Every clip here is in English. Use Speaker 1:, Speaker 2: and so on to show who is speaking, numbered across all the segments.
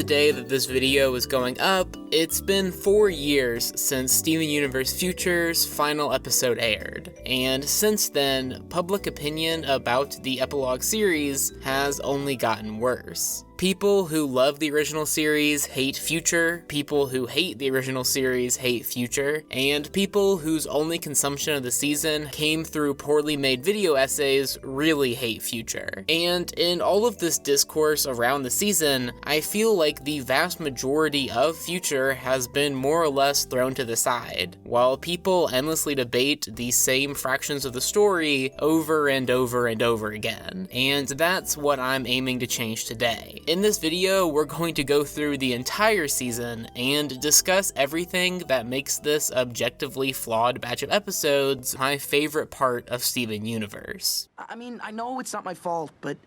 Speaker 1: day that this video is going up, it's been 4 years since Steven Universe Future's final episode aired, and since then, public opinion about the epilogue series has only gotten worse. People who love the original series hate Future, people who hate the original series hate Future, and people whose only consumption of the season came through poorly made video essays really hate Future. And in all of this discourse around the season, I feel like the vast majority of Future has been more or less thrown to the side, while people endlessly debate the same fractions of the story over and over and over again. And that's what I'm aiming to change today. In this video, we're going to go through the entire season and discuss everything that makes this objectively flawed batch of episodes my favorite part of Steven Universe.
Speaker 2: I mean, I know it's not my fault, but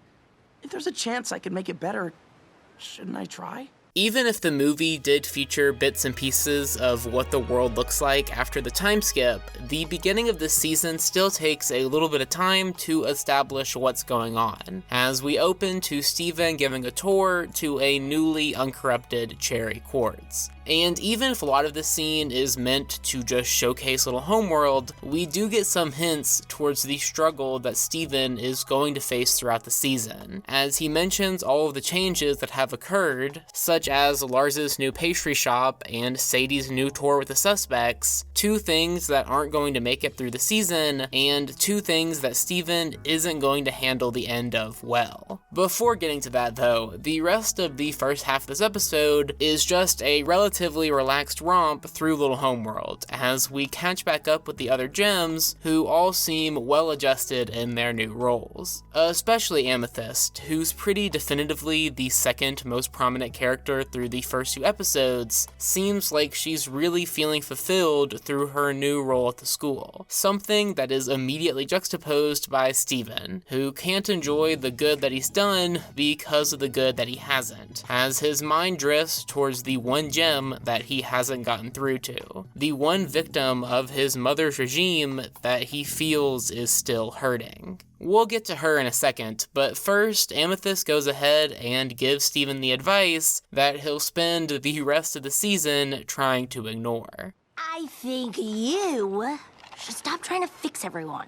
Speaker 2: if there's a chance I could make it better, shouldn't I try?
Speaker 1: Even if the movie did feature bits and pieces of what the world looks like after the time skip, the beginning of this season still takes a little bit of time to establish what's going on, as we open to Steven giving a tour to a newly uncorrupted Cherry Quartz. And even if a lot of this scene is meant to just showcase Little Homeworld, we do get some hints towards the struggle that Steven is going to face throughout the season, as he mentions all of the changes that have occurred, such as Lars's new pastry shop and Sadie's new tour with the suspects, 2 things that aren't going to make it through the season, and 2 things that Steven isn't going to handle the end of well. Before getting to that though, the rest of the first half of this episode is just a relatively relaxed romp through Little Homeworld, as we catch back up with the other gems, who all seem well adjusted in their new roles. Especially Amethyst, who's pretty definitively the second most prominent character through the first 2 episodes, seems like she's really feeling fulfilled through her new role at the school, something that is immediately juxtaposed by Steven, who can't enjoy the good that he's done because of the good that he hasn't, as his mind drifts towards the one gem that he hasn't gotten through to, the one victim of his mother's regime that he feels is still hurting. We'll get to her in a second, but first, Amethyst goes ahead and gives Steven the advice that he'll spend the rest of the season trying to ignore.
Speaker 3: I think you should stop trying to fix everyone.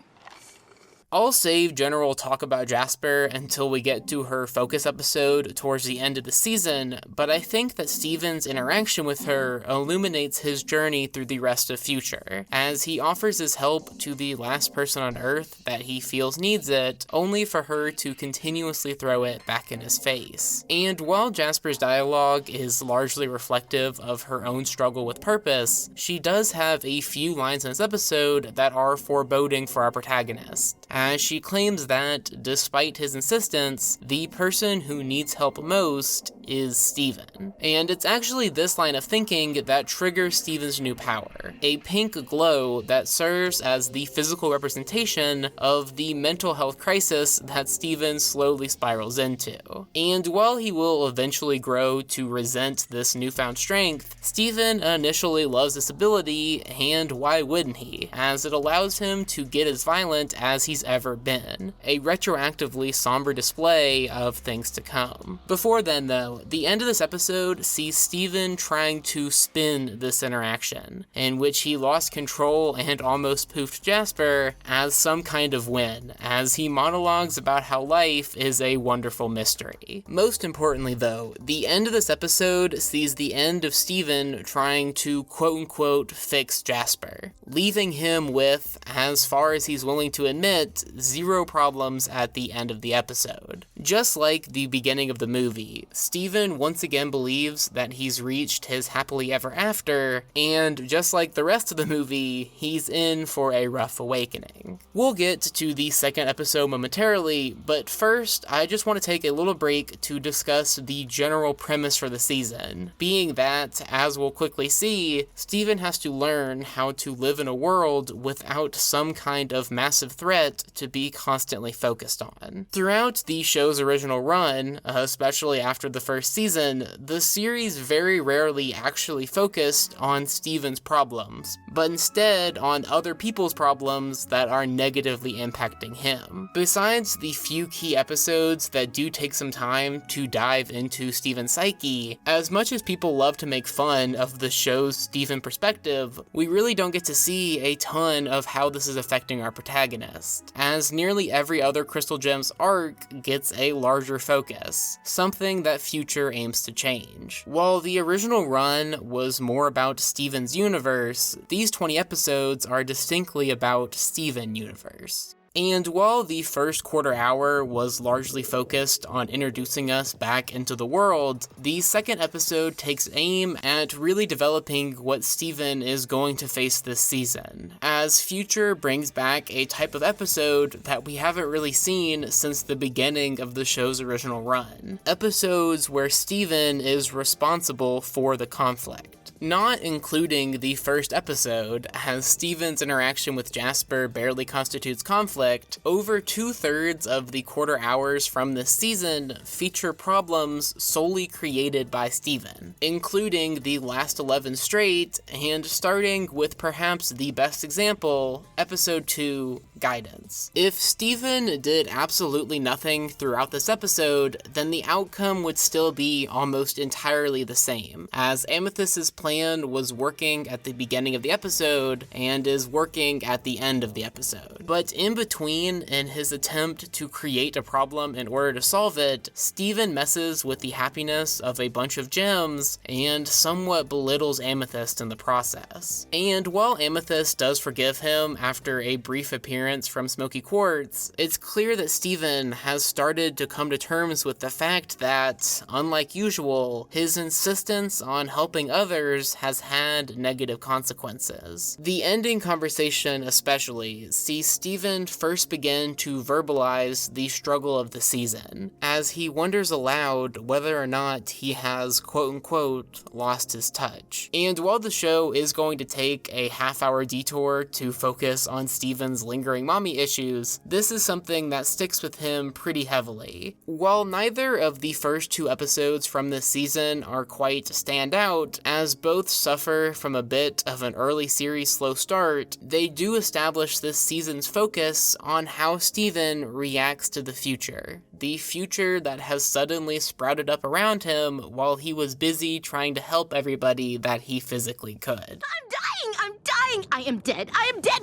Speaker 1: I'll save general talk about Jasper until we get to her focus episode towards the end of the season, but I think that Steven's interaction with her illuminates his journey through the rest of Future, as he offers his help to the last person on Earth that he feels needs it, only for her to continuously throw it back in his face. And while Jasper's dialogue is largely reflective of her own struggle with purpose, she does have a few lines in this episode that are foreboding for our protagonist, as she claims that, despite his insistence, the person who needs help most is Steven. And it's actually this line of thinking that triggers Steven's new power, a pink glow that serves as the physical representation of the mental health crisis that Steven slowly spirals into. And while he will eventually grow to resent this newfound strength, Steven initially loves this ability, and why wouldn't he, as it allows him to get as violent as he's ever been, a retroactively somber display of things to come. Before then though, the end of this episode sees Steven trying to spin this interaction, in which he lost control and almost poofed Jasper, as some kind of win, as he monologues about how life is a wonderful mystery. Most importantly though, the end of this episode sees the end of Steven trying to quote-unquote fix Jasper, leaving him with, as far as he's willing to admit, 0 problems at the end of the episode. Just like the beginning of the movie, Steven once again believes that he's reached his happily ever after, and just like the rest of the movie, he's in for a rough awakening. We'll get to the second episode momentarily, but first, I just want to take a little break to discuss the general premise for the season, being that, as we'll quickly see, Steven has to learn how to live in a world without some kind of massive threat to be constantly focused on. Throughout the show's show's original run, especially after the first season, the series very rarely actually focused on Steven's problems, but instead on other people's problems that are negatively impacting him. Besides the few key episodes that do take some time to dive into Steven's psyche, as much as people love to make fun of the show's Steven perspective, we really don't get to see a ton of how this is affecting our protagonist, as nearly every other Crystal Gems arc gets a larger focus, something that Future aims to change. While the original run was more about Steven's universe, these 20 episodes are distinctly about Steven universe. And while the first quarter hour was largely focused on introducing us back into the world, the second episode takes aim at really developing what Steven is going to face this season, as Future brings back a type of episode that we haven't really seen since the beginning of the show's original run. Episodes where Steven is responsible for the conflict. Not including the first episode, as Steven's interaction with Jasper barely constitutes conflict, over 2/3 of the quarter hours from this season feature problems solely created by Steven, including the last 11 straight, and starting with perhaps the best example, episode 2, Guidance. If Steven did absolutely nothing throughout this episode, then the outcome would still be almost entirely the same, as Amethyst's plan was working at the beginning of the episode and is working at the end of the episode. But in between, in his attempt to create a problem in order to solve it, Steven messes with the happiness of a bunch of gems and somewhat belittles Amethyst in the process. And while Amethyst does forgive him after a brief appearance from Smoky Quartz, it's clear that Steven has started to come to terms with the fact that, unlike usual, his insistence on helping others has had negative consequences. The ending conversation especially sees Steven first begin to verbalize the struggle of the season, as he wonders aloud whether or not he has quote-unquote lost his touch. And while the show is going to take a half-hour detour to focus on Steven's lingering mommy issues, this is something that sticks with him pretty heavily. While neither of the first 2 episodes from this season are quite standout, as both suffer from a bit of an early series slow start, they do establish this season's focus on how Steven reacts to the future. The future that has suddenly sprouted up around him while he was busy trying to help everybody that he physically could.
Speaker 3: I'm dying! I am dead,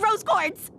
Speaker 3: Rose Quartz!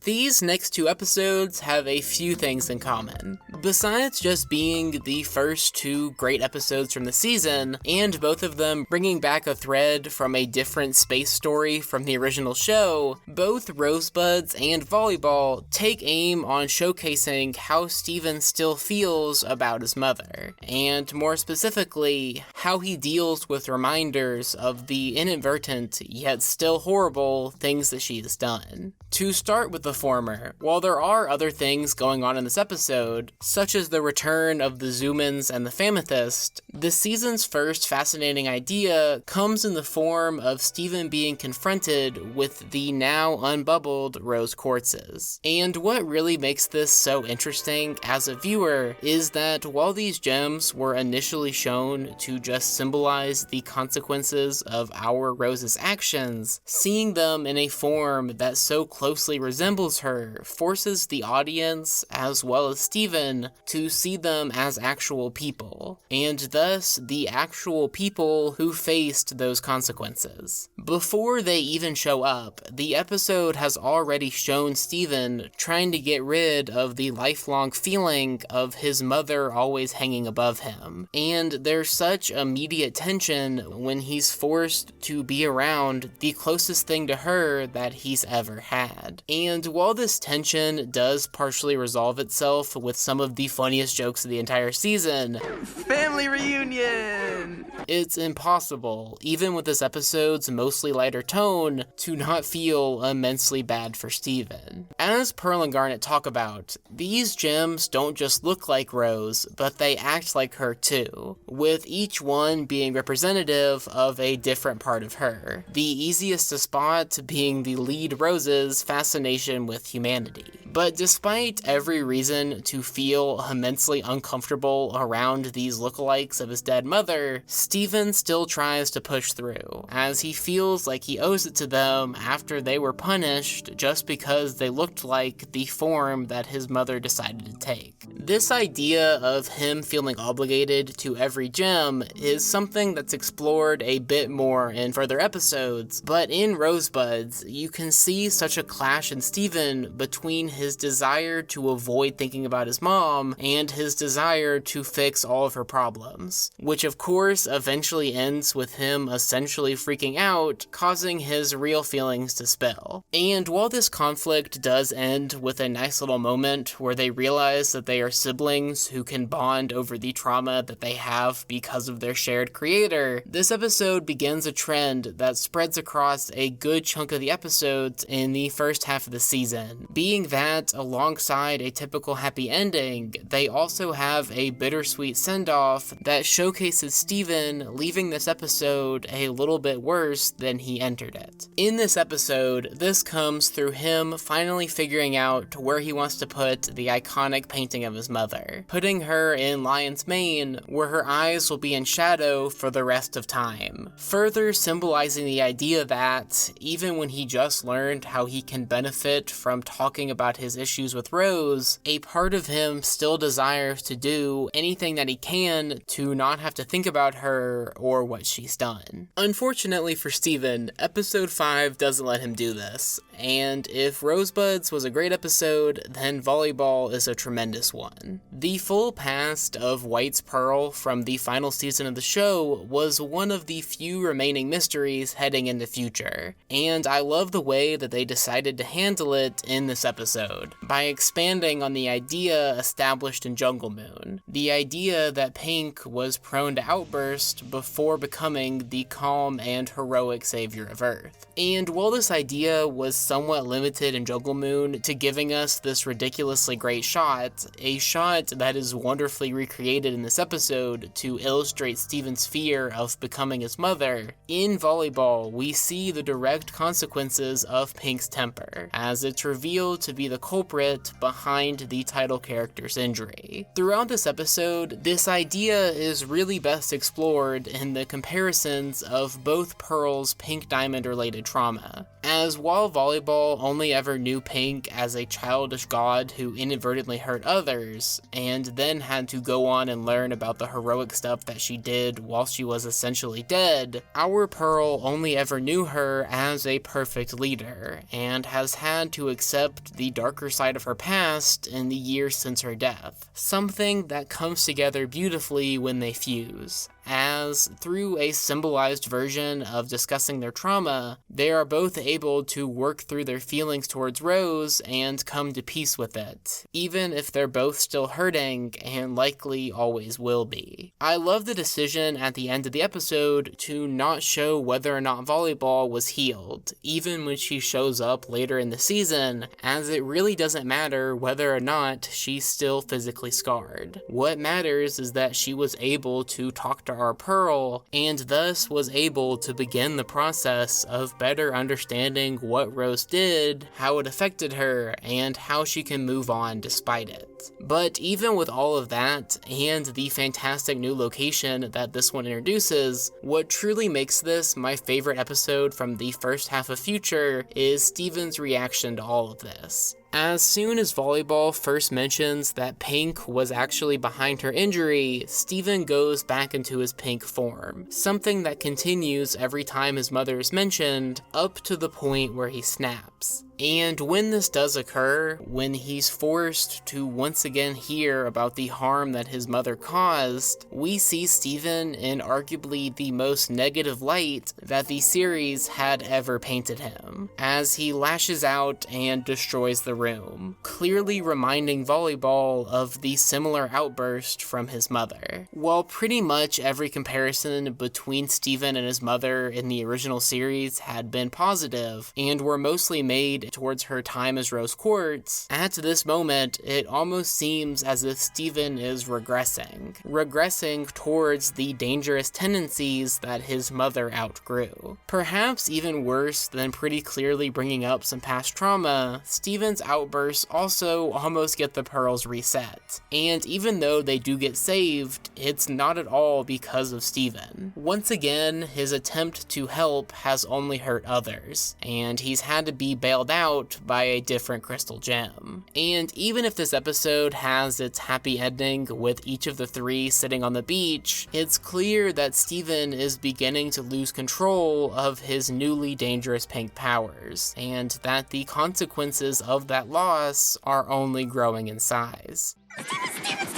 Speaker 1: These next 2 episodes have a few things in common. Besides just being the first 2 great episodes from the season, and both of them bringing back a thread from a different space story from the original show, both Rosebuds and Volleyball take aim on showcasing how Steven still feels about his mother, and more specifically, how he deals with reminders of the inadvertent yet still horrible things that she has done. To start with the former, while there are other things going on in this episode, such as the return of the Zoomans and the Famethyst, the season's first fascinating idea comes in the form of Steven being confronted with the now unbubbled rose quartzes. And what really makes this so interesting as a viewer is that while these gems were initially shown to just symbolize the consequences of our Rose's actions, seeing them in a form that so closely resembles her forces the audience, as well as Steven, to see them as actual people, and thus the actual people who faced those consequences. Before they even show up, the episode has already shown Steven trying to get rid of the lifelong feeling of his mother always hanging above him, and there's such immediate tension when he's forced to be around the closest thing to her that he's ever had. And while this tension does partially resolve itself with some of the funniest jokes of the entire season,
Speaker 2: Family reunion!
Speaker 1: It's impossible, even with this episode's mostly lighter tone, to not feel immensely bad for Steven. As Pearl and Garnet talk about, these gems don't just look like Rose, but they act like her too, with each one being representative of a different part of her. The easiest to spot being the lead Rose's fascination with humanity. But despite every reason to feel immensely uncomfortable around these lookalikes of his dead mother, Steven still tries to push through, as he feels like he owes it to them after they were punished just because they looked like the form that his mother decided to take. This idea of him feeling obligated to every gem is something that's explored a bit more in further episodes, but in Rosebuds, you can see such a clash in Steven between his desire to avoid thinking about his mom and his desire to fix all of her problems, which of course eventually ends with him essentially freaking out, causing his real feelings to spill. And while this conflict does end with a nice little moment where they realize that they are siblings who can bond over the trauma that they have because of their shared creator, this episode begins a trend that spreads across a good chunk of the episodes in the first half of the season, being that alongside a typical happy ending, they also have a bittersweet send-off that showcases Steven leaving this episode a little bit worse than he entered it. In this episode, this comes through him finally figuring out where he wants to put the iconic painting of his mother, putting her in Lion's Mane, where her eyes will be in shadow for the rest of time, further symbolizing the idea that, even when he just learned how he can benefit from talking about his issues with Rose, a part of him still desires to do anything that he can to not have to think about her or what she's done. Unfortunately for Steven, episode 5 doesn't let him do this, and if Rosebuds was a great episode, then Volleyball is a tremendous one. The full past of White's Pearl from the final season of the show was one of the few remaining mysteries heading into future, and I love the way that they decided to handle it in this episode, by expanding on the idea established in Jungle Moon, the idea that Pink was prone to outburst before becoming the calm and heroic savior of Earth. And while this idea was somewhat limited in Jungle Moon to giving us this ridiculously great shot, a shot that is wonderfully recreated in this episode to illustrate Steven's fear of becoming his mother, in Volleyball we see the direct consequences of Pink's temper, as it's revealed to be the culprit behind the title character's injury. Throughout this episode, this idea is really best explored in the comparisons of both Pearl's Pink Diamond related trauma, as while Volleyball only ever knew Pink as a childish god who inadvertently hurt others, and then had to go on and learn about the heroic stuff that she did while she was essentially dead, our Pearl only ever knew her as a perfect leader, and has had to accept the darker side of her past in the years since her death, something that comes together beautifully when they fuse, as through a symbolized version of discussing their trauma, they are both able to work through their feelings towards Rose and come to peace with it, even if they're both still hurting and likely always will be. I love the decision at the end of the episode to not show whether or not Volleyball was healed, even when she shows up later in the season, as it really doesn't matter whether or not she's still physically scarred. What matters is that she was able to talk to our Pearl, and thus was able to begin the process of better understanding what Rose did, how it affected her, and how she can move on despite it. But even with all of that, and the fantastic new location that this one introduces, what truly makes this my favorite episode from the first half of Future is Steven's reaction to all of this. As soon as Volleyball first mentions that Pink was actually behind her injury, Steven goes back into his Pink form, something that continues every time his mother is mentioned, up to the point where he snaps. And when this does occur, when he's forced to once again hear about the harm that his mother caused, we see Steven in arguably the most negative light that the series had ever painted him, as he lashes out and destroys the room, clearly reminding Volleyball of the similar outburst from his mother. While pretty much every comparison between Steven and his mother in the original series had been positive, and were mostly made towards her time as Rose Quartz, at this moment, it almost seems as if Steven is regressing towards the dangerous tendencies that his mother outgrew. Perhaps even worse than pretty clearly bringing up some past trauma, Steven's outbursts also almost get the pearls reset. And even though they do get saved, it's not at all because of Steven. Once again, his attempt to help has only hurt others, and he's had to be bailed out by a different crystal gem. And even if this episode has its happy ending with each of the three sitting on the beach, it's clear that Steven is beginning to lose control of his newly dangerous pink powers, and that the consequences of that loss are only growing in size.
Speaker 3: Steven!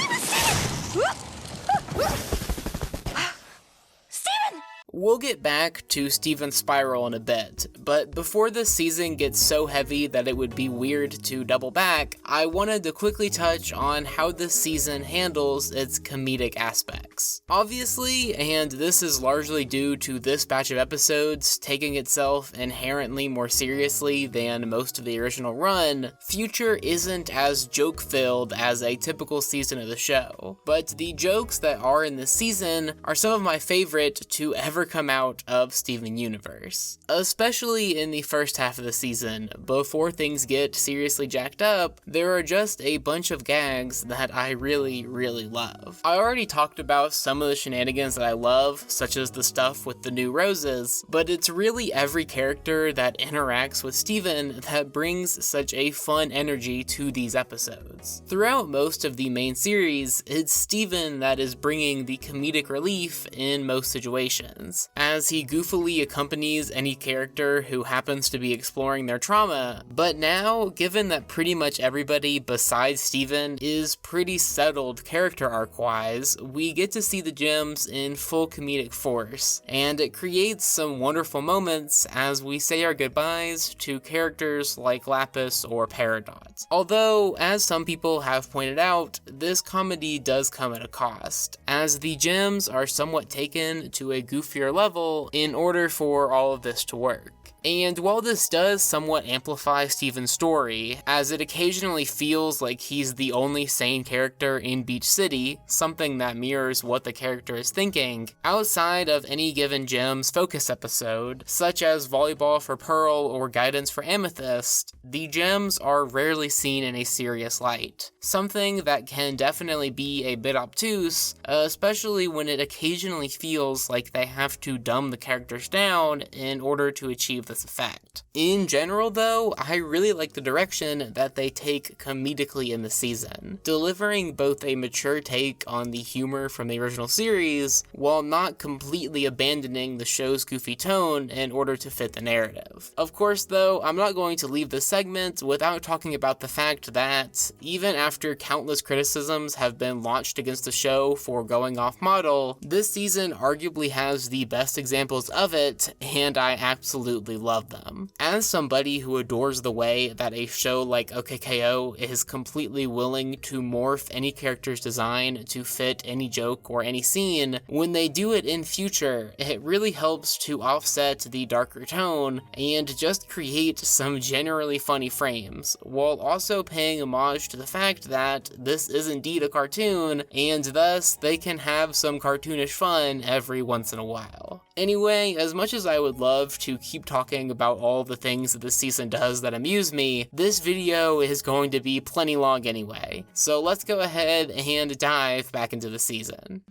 Speaker 1: We'll get back to Steven's spiral in a bit, but before this season gets so heavy that it would be weird to double back, I wanted to quickly touch on how this season handles its comedic aspects. Obviously, and this is largely due to this batch of episodes taking itself inherently more seriously than most of the original run, Future isn't as joke-filled as a typical season of the show, but the jokes that are in this season are some of my favorite to ever come out of Steven Universe. Especially in the first half of the season, before things get seriously jacked up, there are just a bunch of gags that I really love. I already talked about some of the shenanigans that I love, such as the stuff with the new roses, but it's really every character that interacts with Steven that brings such a fun energy to these episodes. Throughout most of the main series, it's Steven that is bringing the comedic relief in most situations, as he goofily accompanies any character who happens to be exploring their trauma. But now, given that pretty much everybody besides Steven is pretty settled character arc-wise, we get to see the gems in full comedic force, and it creates some wonderful moments as we say our goodbyes to characters like Lapis or Peridot. Although, as some people have pointed out, this comedy does come at a cost, as the gems are somewhat taken to a goofier level in order for all of this to work. And while this does somewhat amplify Steven's story, as it occasionally feels like he's the only sane character in Beach City, something that mirrors what the character is thinking, outside of any given gem's focus episode, such as Volleyball for Pearl or Guidance for Amethyst, the gems are rarely seen in a serious light. Something that can definitely be a bit obtuse, especially when it occasionally feels like they have to dumb the characters down in order to achieve this effect. In general though, I really like the direction that they take comedically in the season, delivering both a mature take on the humor from the original series, while not completely abandoning the show's goofy tone in order to fit the narrative. Of course though, I'm not going to leave this segment without talking about the fact that, even after countless criticisms have been launched against the show for going off model, this season arguably has the best examples of it, and I absolutely love them. As somebody who adores the way that a show like OKKO is completely willing to morph any character's design to fit any joke or any scene, when they do it in Future, it really helps to offset the darker tone and just create some generally funny frames, while also paying homage to the fact that this is indeed a cartoon, and thus they can have some cartoonish fun every once in a while. Anyway, as much as I would love to keep talking about all the things that this season does that amuse me, this video is going to be plenty long anyway, so let's go ahead and dive back into the season.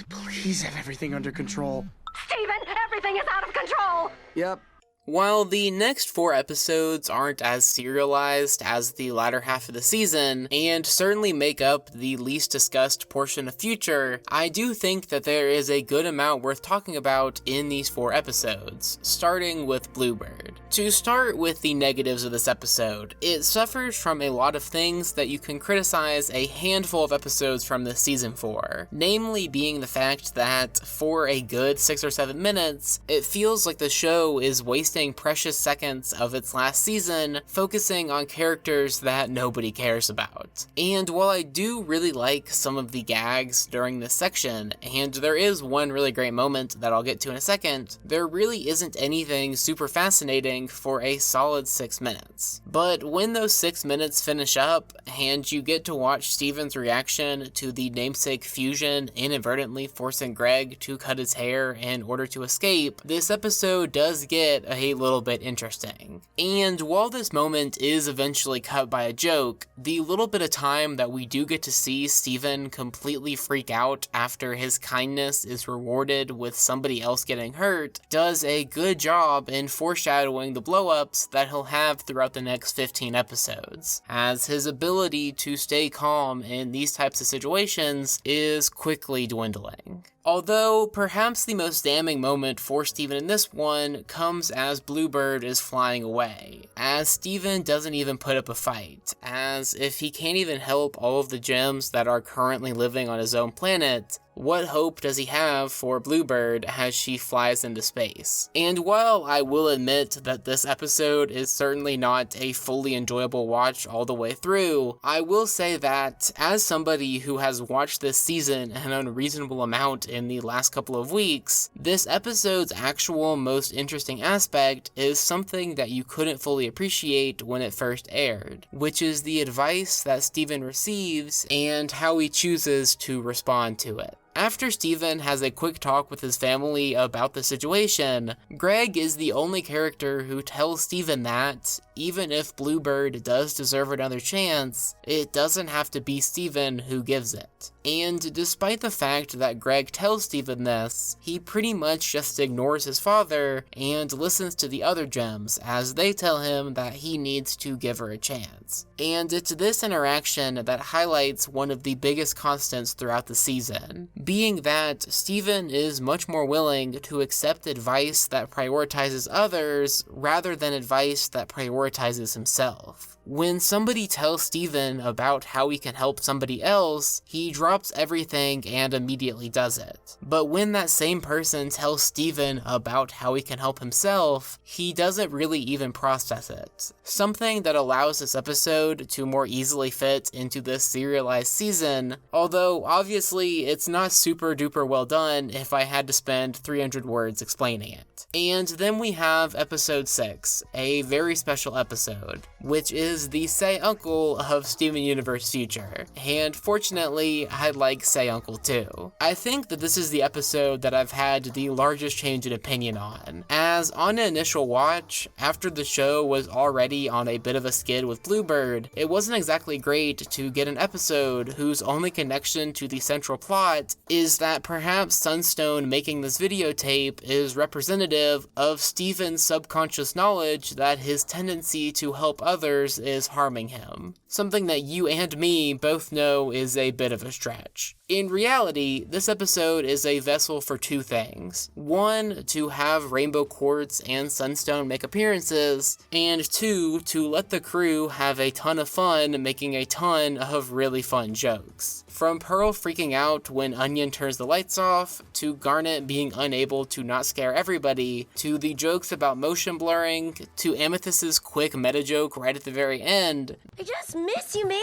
Speaker 2: Please have everything under control.
Speaker 3: Steven, everything is out of control!
Speaker 2: Yep.
Speaker 1: While the next 4 episodes aren't as serialized as the latter half of the season, and certainly make up the least discussed portion of Future, I do think that there is a good amount worth talking about in these 4 episodes, starting with Bluebird. To start with the negatives of this episode, it suffers from a lot of things that you can criticize a handful of episodes from this season for, namely being the fact that, for a good 6 or 7 minutes, it feels like the show is wasting wasting precious seconds of its last season focusing on characters that nobody cares about. And while I do really like some of the gags during this section, and there is one really great moment that I'll get to in a second, there really isn't anything super fascinating for a solid 6 minutes. But when those 6 minutes finish up, and you get to watch Steven's reaction to the namesake fusion inadvertently forcing Greg to cut his hair in order to escape, this episode does get a little bit interesting. And while this moment is eventually cut by a joke, the little bit of time that we do get to see Steven completely freak out after his kindness is rewarded with somebody else getting hurt does a good job in foreshadowing the blow-ups that he'll have throughout the next 15 episodes, as his ability to stay calm in these types of situations is quickly dwindling. Although, perhaps the most damning moment for Steven in this one comes as Bluebird is flying away, as Steven doesn't even put up a fight, as if he can't even help all of the gems that are currently living on his own planet, what hope does he have for Bluebird as she flies into space? And while I will admit that this episode is certainly not a fully enjoyable watch all the way through, I will say that as somebody who has watched this season an unreasonable amount in the last couple of weeks, this episode's actual most interesting aspect is something that you couldn't fully appreciate when it first aired, which is the advice that Steven receives and how he chooses to respond to it. After Steven has a quick talk with his family about the situation, Greg is the only character who tells Steven that, even if Bluebird does deserve another chance, it doesn't have to be Steven who gives it. And despite the fact that Greg tells Steven this, he pretty much just ignores his father and listens to the other gems as they tell him that he needs to give her a chance. And it's this interaction that highlights one of the biggest constants throughout the season, being that Steven is much more willing to accept advice that prioritizes others rather than advice that prioritizes himself. When somebody tells Steven about how he can help somebody else, he drops everything and immediately does it. But when that same person tells Steven about how he can help himself, he doesn't really even process it. Something that allows this episode to more easily fit into this serialized season, although obviously it's not super duper well done if I had to spend 300 words explaining it. And then we have episode 6, a very special episode, which is the Say Uncle of Steven Universe Future, and fortunately, I like Say Uncle too. I think that this is the episode that I've had the largest change in opinion on, as on an initial watch, after the show was already on a bit of a skid with Bluebird, it wasn't exactly great to get an episode whose only connection to the central plot is that perhaps Sunstone making this videotape is representative of Steven's subconscious knowledge that his tendency to help others is harming him. Something that you and me both know is a bit of a stretch. In reality, this episode is a vessel for two things. One, to have Rainbow Quartz and Sunstone make appearances, and two, to let the crew have a ton of fun making a ton of really fun jokes. From Pearl freaking out when Onion turns the lights off, to Garnet being unable to not scare everybody, to the jokes about motion blurring, to Amethyst's quick meta joke right at the very end.
Speaker 3: I just miss you, man.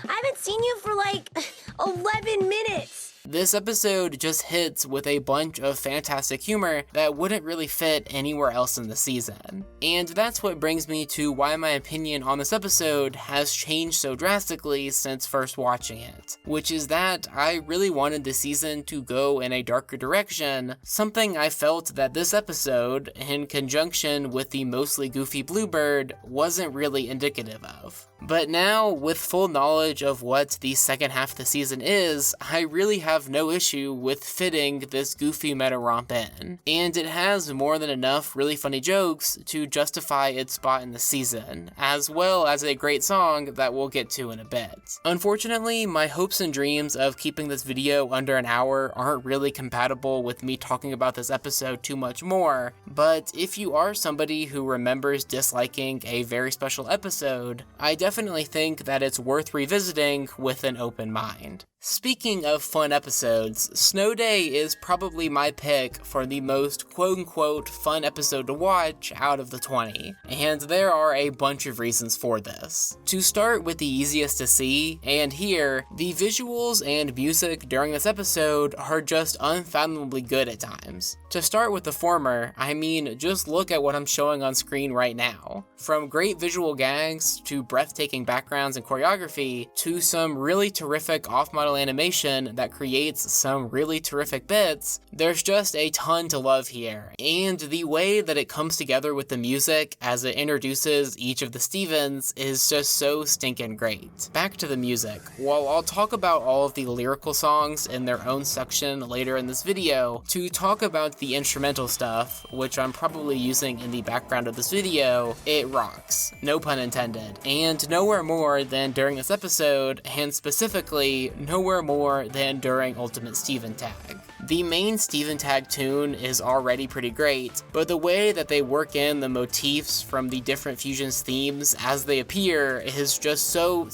Speaker 3: I haven't seen you for like 11 minutes.
Speaker 1: This episode just hits with a bunch of fantastic humor that wouldn't really fit anywhere else in the season. And that's what brings me to why my opinion on this episode has changed so drastically since first watching it, which is that I really wanted the season to go in a darker direction, something I felt that this episode, in conjunction with the mostly goofy Bluebird, wasn't really indicative of. But now, with full knowledge of what the second half of the season is, I really have no issue with fitting this goofy meta romp in. And it has more than enough really funny jokes to justify its spot in the season, as well as a great song that we'll get to in a bit. Unfortunately, my hopes and dreams of keeping this video under an hour aren't really compatible with me talking about this episode too much more, but if you are somebody who remembers disliking a very special episode, I definitely think that it's worth revisiting with an open mind. Speaking of fun episodes, Snow Day is probably my pick for the most quote-unquote fun episode to watch out of the 20, and there are a bunch of reasons for this. To start with the easiest to see and hear, the visuals and music during this episode are just unfathomably good at times. To start with the former, I mean, just look at what I'm showing on screen right now. From great visual gags, to breathtaking backgrounds and choreography, to some really terrific off-model animation that creates some really terrific bits, there's just a ton to love here. And the way that it comes together with the music as it introduces each of the Stevens is just so stinking great. Back to the music. While I'll talk about all of the lyrical songs in their own section later in this video, to talk about the instrumental stuff, which I'm probably using in the background of this video, it rocks. No pun intended. And nowhere more than during this episode, and specifically, nowhere more than during Ultimate Steven Tag. The main Steven Tag tune is already pretty great, but the way that they work in the motifs from the different Fusions themes as they appear is just so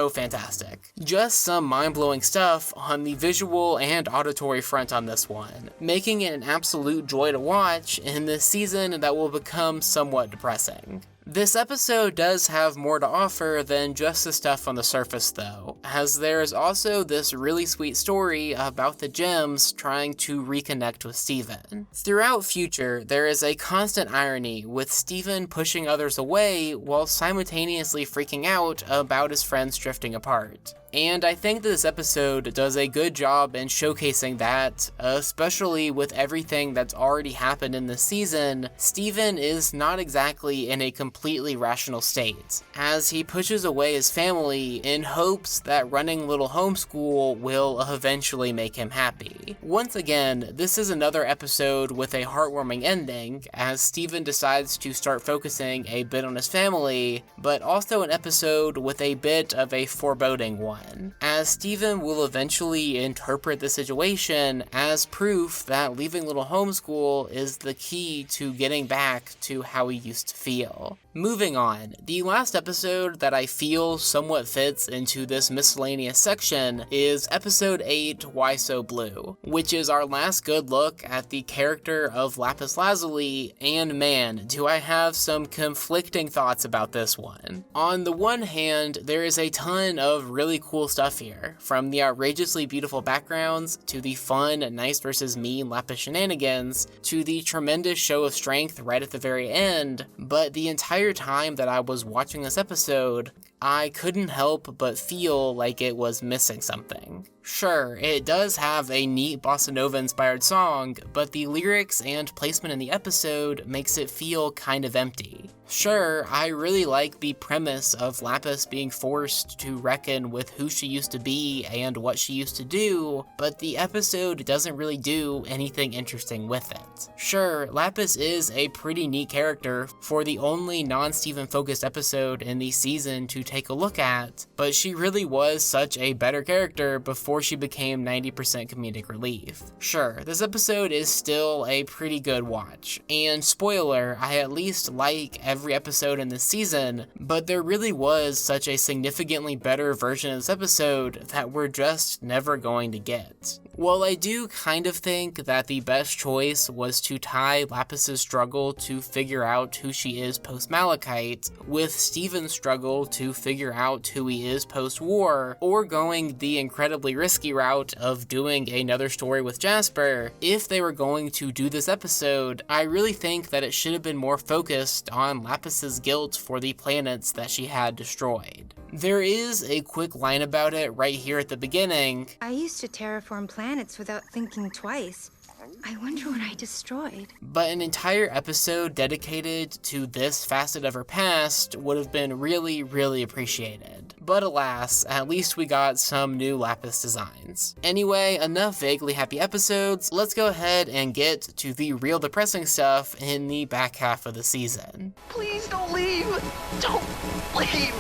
Speaker 1: fantastic. Just some mind-blowing stuff on the visual and auditory front on this one, making it an absolute joy to watch in this season that will become somewhat depressing. This episode does have more to offer than just the stuff on the surface though, as there is also this really sweet story about the gems trying to reconnect with Steven. Throughout Future, there is a constant irony with Steven pushing others away while simultaneously freaking out about his friends drifting apart. And I think this episode does a good job in showcasing that, especially with everything that's already happened in this season. Steven is not exactly in a completely rational state, as he pushes away his family in hopes that running little homeschool will eventually make him happy. Once again, this is another episode with a heartwarming ending, as Steven decides to start focusing a bit on his family, but also an episode with a bit of a foreboding one, as Steven will eventually interpret the situation as proof that leaving little homeschool is the key to getting back to how he used to feel. Moving on, the last episode that I feel somewhat fits into this miscellaneous section is episode 8, Why So Blue, which is our last good look at the character of Lapis Lazuli, and man, do I have some conflicting thoughts about this one. On the one hand, there is a ton of really cool stuff here, from the outrageously beautiful backgrounds, to the fun nice versus mean Lapis shenanigans, to the tremendous show of strength right at the very end, but the entire time that I was watching this episode, I couldn't help but feel like it was missing something. Sure, it does have a neat bossa nova inspired song, but the lyrics and placement in the episode makes it feel kind of empty. Sure, I really like the premise of Lapis being forced to reckon with who she used to be and what she used to do, but the episode doesn't really do anything interesting with it. Sure, Lapis is a pretty neat character for the only non-Steven focused episode in the season to take a look at, but she really was such a better character before she became 90% comedic relief. Sure, this episode is still a pretty good watch, and spoiler, I at least like every episode in this season, but there really was such a significantly better version of this episode that we're just never going to get. While I do kind of think that the best choice was to tie Lapis's struggle to figure out who she is post-Malachite with Steven's struggle to figure out who he is post-war, or going the incredibly risky route of doing another story with Jasper, if they were going to do this episode, I really think that it should have been more focused on Lapis's guilt for the planets that she had destroyed. There is a quick line about it right here at the beginning.
Speaker 4: I used to terraform planets without thinking twice. I wonder what I destroyed.
Speaker 1: But an entire episode dedicated to this facet of her past would have been really, really appreciated. But alas, at least we got some new Lapis designs. Anyway, enough vaguely happy episodes, let's go ahead and get to the real depressing stuff in the back half of the season.
Speaker 2: Please don't leave. Don't leave.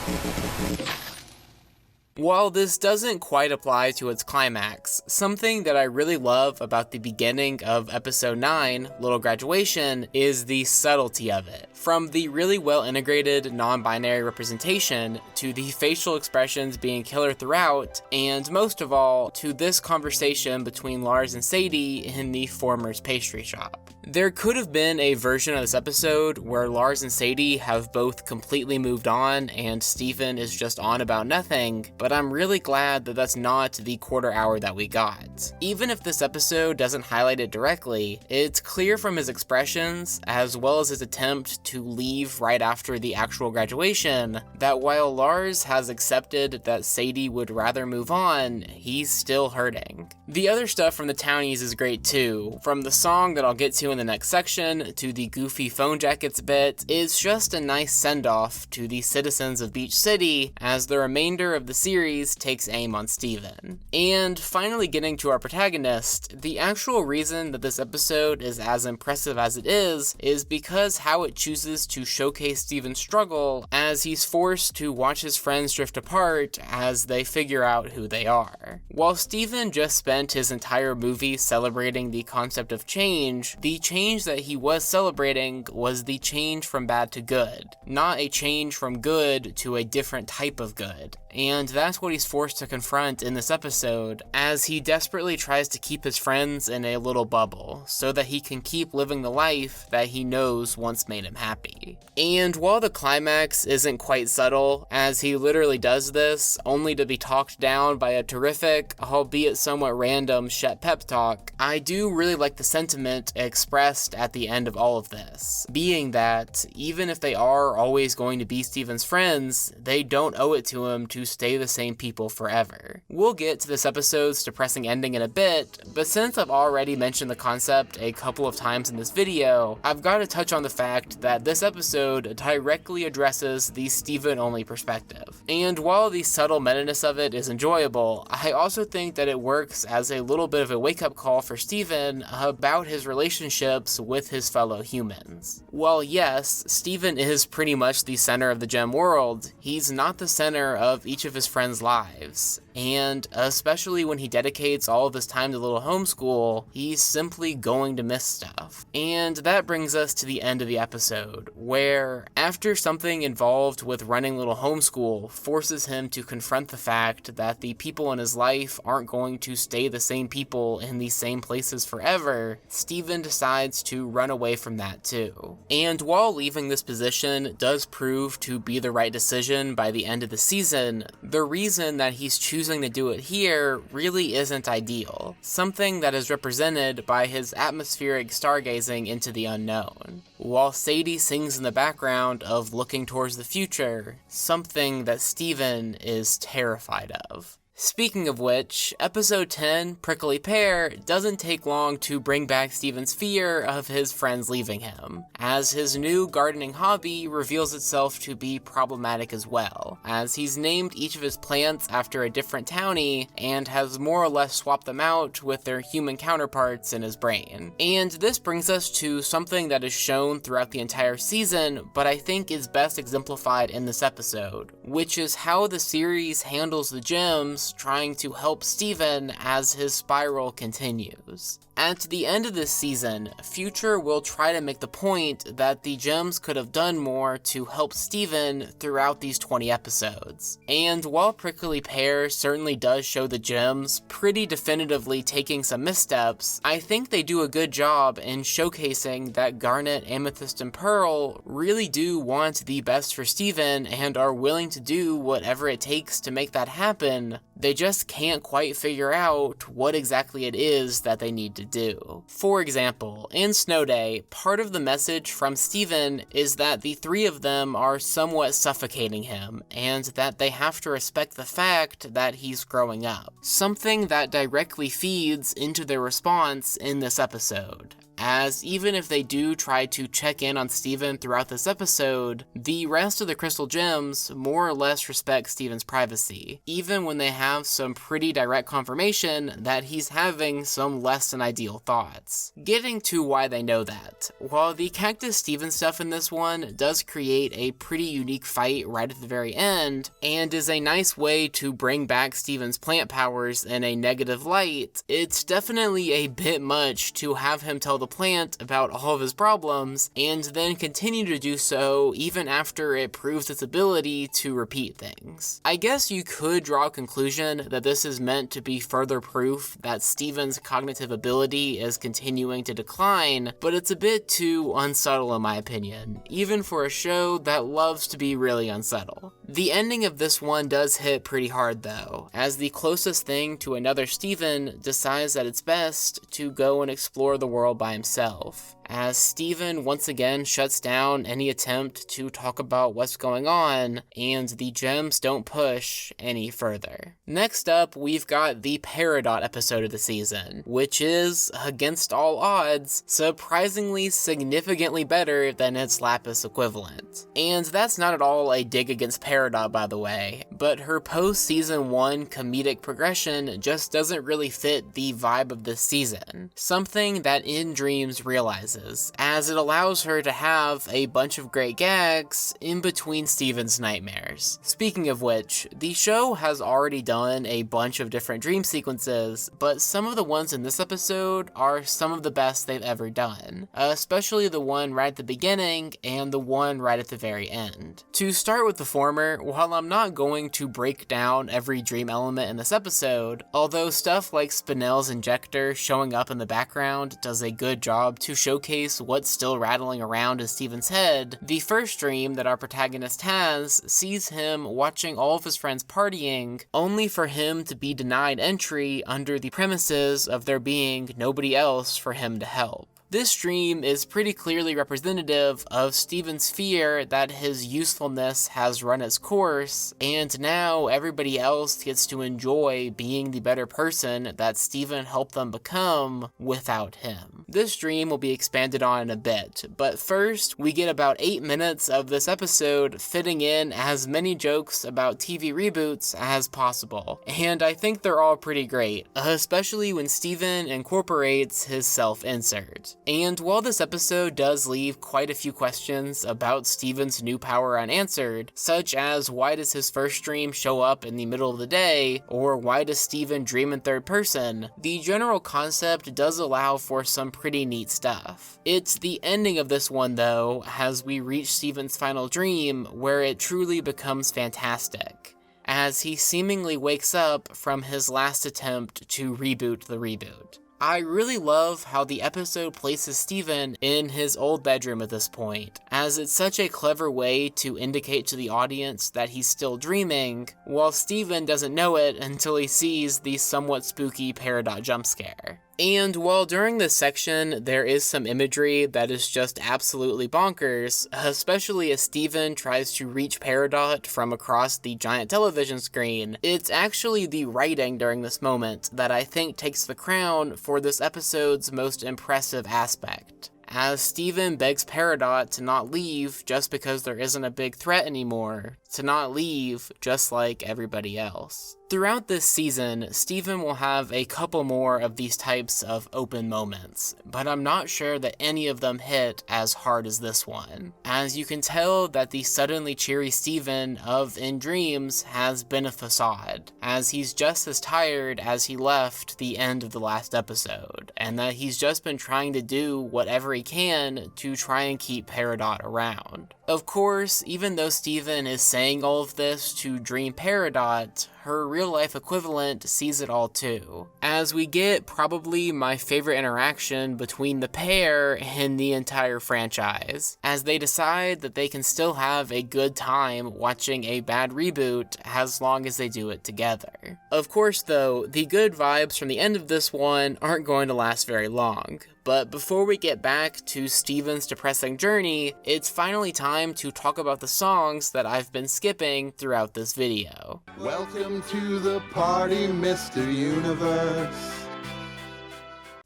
Speaker 1: While this doesn't quite apply to its climax, something that I really love about the beginning of episode 9, Little Graduation, is the subtlety of it. From the really well integrated non-binary representation, to the facial expressions being killer throughout, and most of all, to this conversation between Lars and Sadie in the former's pastry shop. There could have been a version of this episode where Lars and Sadie have both completely moved on and Steven is just on about nothing, but I'm really glad that that's not the quarter hour that we got. Even if this episode doesn't highlight it directly, it's clear from his expressions, as well as his attempt to leave right after the actual graduation, that while Lars has accepted that Sadie would rather move on, he's still hurting. The other stuff from the townies is great too, from the song that I'll get to in the next section to the goofy phone jackets bit, is just a nice send-off to the citizens of Beach City as the remainder of the series takes aim on Steven. And finally getting to our protagonist, the actual reason that this episode is as impressive as it is because how it chooses to showcase Steven's struggle as he's forced to watch his friends drift apart as they figure out who they are. While Steven just spent his entire movie celebrating the concept of change, the change that he was celebrating was the change from bad to good, not a change from good to a different type of good. And that's what he's forced to confront in this episode, as he desperately tries to keep his friends in a little bubble, so that he can keep living the life that he knows once made him happy. And while the climax isn't quite subtle, as he literally does this, only to be talked down by a terrific, albeit somewhat random, Shep pep talk, I do really like the sentiment expressed at the end of all of this, being that, even if they are always going to be Steven's friends, they don't owe it to him to stay the same people forever. We'll get to this episode's depressing ending in a bit, but since I've already mentioned the concept a couple of times in this video, I've got to touch on the fact that this episode directly addresses the Steven-only perspective. And while the subtle meta-ness of it is enjoyable, I also think that it works as a little bit of a wake-up call for Steven about his relationships with his fellow humans. While yes, Steven is pretty much the center of the gem world, he's not the center of each of his friends' lives. And especially when he dedicates all of his time to little homeschool, he's simply going to miss stuff. And that brings us to the end of the episode, where after something involved with running little homeschool forces him to confront the fact that the people in his life aren't going to stay the same people in the same places forever, Steven decides to run away from that too. And while leaving this position does prove to be the right decision by the end of the season, the reason that he's choosing to do it here really isn't ideal, something that is represented by his atmospheric stargazing into the unknown, while Sadie sings in the background of looking towards the future, something that Steven is terrified of. Speaking of which, episode 10, Prickly Pear, doesn't take long to bring back Steven's fear of his friends leaving him, as his new gardening hobby reveals itself to be problematic as well, as he's named each of his plants after a different townie and has more or less swapped them out with their human counterparts in his brain. And this brings us to something that is shown throughout the entire season, but I think is best exemplified in this episode, which is how the series handles the gems trying to help Steven as his spiral continues. At the end of this season, Future will try to make the point that the gems could have done more to help Steven throughout these 20 episodes. And while Prickly Pear certainly does show the gems pretty definitively taking some missteps, I think they do a good job in showcasing that Garnet, Amethyst, and Pearl really do want the best for Steven and are willing to do whatever it takes to make that happen. They just can't quite figure out what exactly it is that they need to do. For example, in Snow Day, part of the message from Steven is that the three of them are somewhat suffocating him, and that they have to respect the fact that he's growing up. Something that directly feeds into their response in this episode, as even if they do try to check in on Steven throughout this episode, the rest of the Crystal Gems more or less respect Steven's privacy, even when they have some pretty direct confirmation that he's having some less than ideal thoughts. Getting to why they know that, while the Cactus Steven stuff in this one does create a pretty unique fight right at the very end, and is a nice way to bring back Steven's plant powers in a negative light, it's definitely a bit much to have him tell the plant about all of his problems, and then continue to do so even after it proves its ability to repeat things. I guess you could draw a conclusion that this is meant to be further proof that Steven's cognitive ability is continuing to decline, but it's a bit too unsubtle in my opinion, even for a show that loves to be really unsubtle. The ending of this one does hit pretty hard though, as the closest thing to another Steven decides that it's best to go and explore the world by himself, as Steven once again shuts down any attempt to talk about what's going on, and the gems don't push any further. Next up, we've got the Peridot episode of the season, which is, against all odds, surprisingly significantly better than its Lapis equivalent. And that's not at all a dig against Peridot, by the way, but her post-season 1 comedic progression just doesn't really fit the vibe of this season, something that In Dreams realizes, as it allows her to have a bunch of great gags in between Steven's nightmares. Speaking of which, the show has already done a bunch of different dream sequences, but some of the ones in this episode are some of the best they've ever done, especially the one right at the beginning and the one right at the very end. To start with the former, while I'm not going to break down every dream element in this episode, although stuff like Spinell's injector showing up in the background does a good job to showcase what's still rattling around in Steven's head, the first dream that our protagonist has sees him watching all of his friends partying, only for him to be denied entry under the premises of there being nobody else for him to help. This dream is pretty clearly representative of Steven's fear that his usefulness has run its course, and now everybody else gets to enjoy being the better person that Steven helped them become without him. This dream will be expanded on in a bit, but first we get about 8 minutes of this episode fitting in as many jokes about TV reboots as possible, and I think they're all pretty great, especially when Steven incorporates his self-insert. And while this episode does leave quite a few questions about Steven's new power unanswered, such as why does his first dream show up in the middle of the day, or why does Steven dream in third person, the general concept does allow for some pretty neat stuff. It's the ending of this one though, as we reach Steven's final dream, where it truly becomes fantastic, as he seemingly wakes up from his last attempt to reboot the reboot. I really love how the episode places Steven in his old bedroom at this point, as it's such a clever way to indicate to the audience that he's still dreaming, while Steven doesn't know it until he sees the somewhat spooky Peridot jump scare. And while during this section there is some imagery that is just absolutely bonkers, especially as Steven tries to reach Peridot from across the giant television screen, it's actually the writing during this moment that I think takes the crown for this episode's most impressive aspect, as Steven begs Peridot to not leave just because there isn't a big threat anymore, to not leave just like everybody else. Throughout this season, Steven will have a couple more of these types of open moments, but I'm not sure that any of them hit as hard as this one, as you can tell that the suddenly cheery Steven of In Dreams has been a facade, as he's just as tired as he left the end of the last episode, and that he's just been trying to do whatever he can to try and keep Peridot around. Of course, even though Steven is saying all of this to dream Peridot, her real-life equivalent sees it all too, as we get probably my favorite interaction between the pair in the entire franchise, as they decide that they can still have a good time watching a bad reboot as long as they do it together. Of course though, the good vibes from the end of this one aren't going to last very long, but before we get back to Steven's depressing journey, it's finally time to talk about the songs that I've been skipping throughout this video.
Speaker 5: Welcome to the party, Mr. Universe.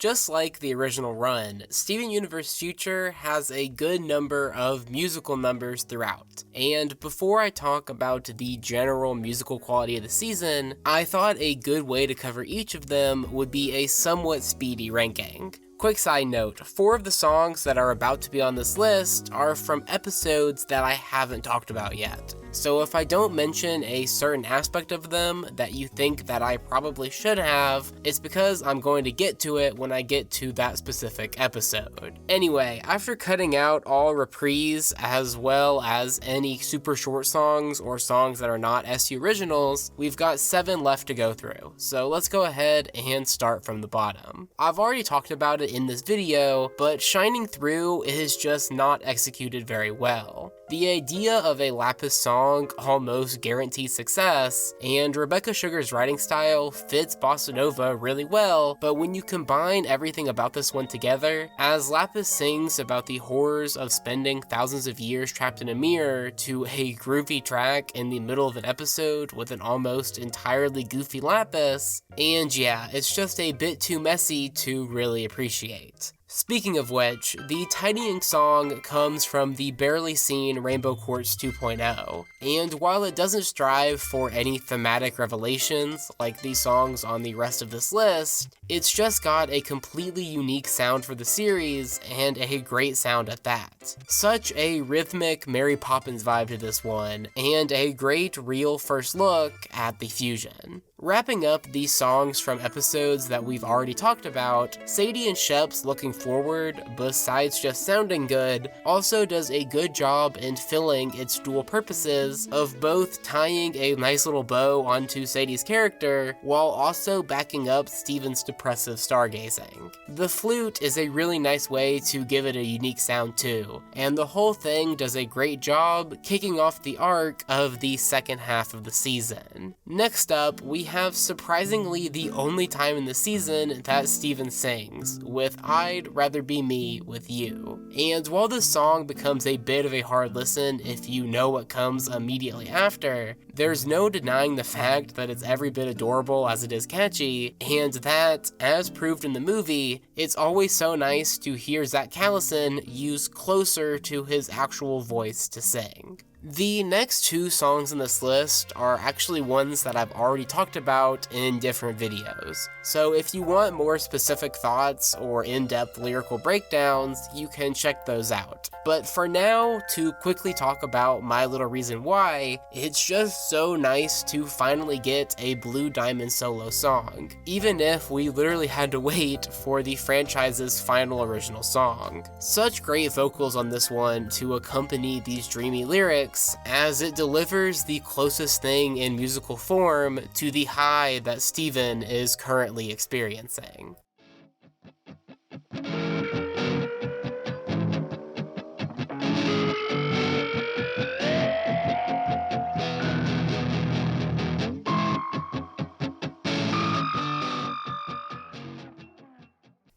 Speaker 1: Just like the original run, Steven Universe Future has a good number of musical numbers throughout. And before I talk about the general musical quality of the season, I thought a good way to cover each of them would be a somewhat speedy ranking. Quick side note, 4 of the songs that are about to be on this list are from episodes that I haven't talked about yet. So if I don't mention a certain aspect of them that you think that I probably should have, it's because I'm going to get to it when I get to that specific episode. Anyway, after cutting out all reprise as well as any super short songs or songs that are not SU originals, we've got 7 left to go through. So let's go ahead and start from the bottom. I've already talked about it in this video, but Shining Through is just not executed very well. The idea of a Lapis song almost guarantees success, and Rebecca Sugar's writing style fits bossa nova really well, but when you combine everything about this one together, as Lapis sings about the horrors of spending thousands of years trapped in a mirror to a groovy track in the middle of an episode with an almost entirely goofy Lapis, and yeah, it's just a bit too messy to really appreciate. Speaking of which, the tidying song comes from the barely seen Rainbow Quartz 2.0, and while it doesn't strive for any thematic revelations like the songs on the rest of this list, it's just got a completely unique sound for the series, and a great sound at that. Such a rhythmic Mary Poppins vibe to this one, and a great real first look at the fusion. Wrapping up these songs from episodes that we've already talked about, Sadie and Shep's Looking Forward, besides just sounding good, also does a good job in filling its dual purposes of both tying a nice little bow onto Sadie's character, while also backing up Steven's depressive stargazing. The flute is a really nice way to give it a unique sound too, and the whole thing does a great job kicking off the arc of the second half of the season. Next up, we have surprisingly the only time in the season that Steven sings, with I'd Rather Be Me With You. And while this song becomes a bit of a hard listen if you know what comes immediately after, there's no denying the fact that it's every bit adorable as it is catchy, and that, as proved in the movie, it's always so nice to hear Zach Callison use Closer to his actual voice to sing. The next 2 songs in this list are actually ones that I've already talked about in different videos. So if you want more specific thoughts or in-depth lyrical breakdowns, you can check those out. But for now, to quickly talk about My Little Reason Why, it's just so nice to finally get a Blue Diamond solo song, even if we literally had to wait for the franchise's final original song. Such great vocals on this one to accompany these dreamy lyrics, as it delivers the closest thing in musical form to the high that Steven is currently experiencing.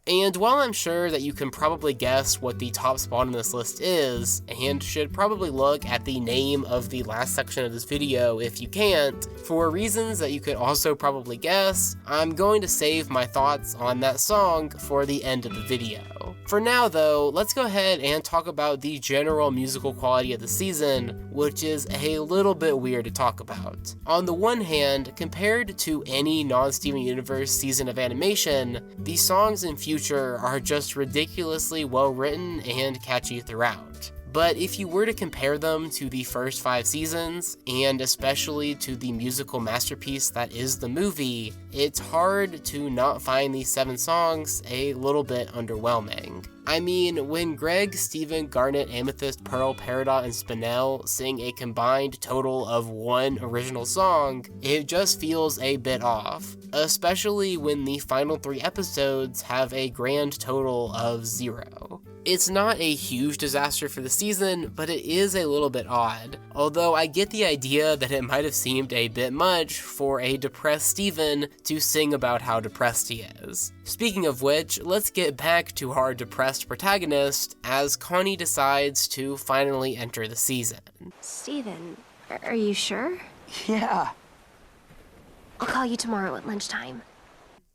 Speaker 1: And while I'm sure that you can probably guess what the top spot on this list is, and should probably look at the name of the last section of this video if you can't, for reasons that you could also probably guess, I'm going to save my thoughts on that song for the end of the video. For now though, let's go ahead and talk about the general musical quality of the season, which is a little bit weird to talk about. On the one hand, compared to any non-Steven Universe season of animation, the songs in Future are just ridiculously well written and catchy throughout. But if you were to compare them to the first 5 seasons, and especially to the musical masterpiece that is the movie, it's hard to not find these 7 songs a little bit underwhelming. I mean, when Greg, Steven, Garnet, Amethyst, Pearl, Peridot, and Spinel sing a combined total of 1 original song, it just feels a bit off, especially when the final 3 episodes have a grand total of 0. It's not a huge disaster for the season, but it is a little bit odd, although I get the idea that it might have seemed a bit much for a depressed Steven to sing about how depressed he is. Speaking of which, let's get back to our depressed protagonist as Connie decides to finally enter the season.
Speaker 3: Steven, are you sure?
Speaker 2: Yeah.
Speaker 3: I'll call you tomorrow at lunchtime.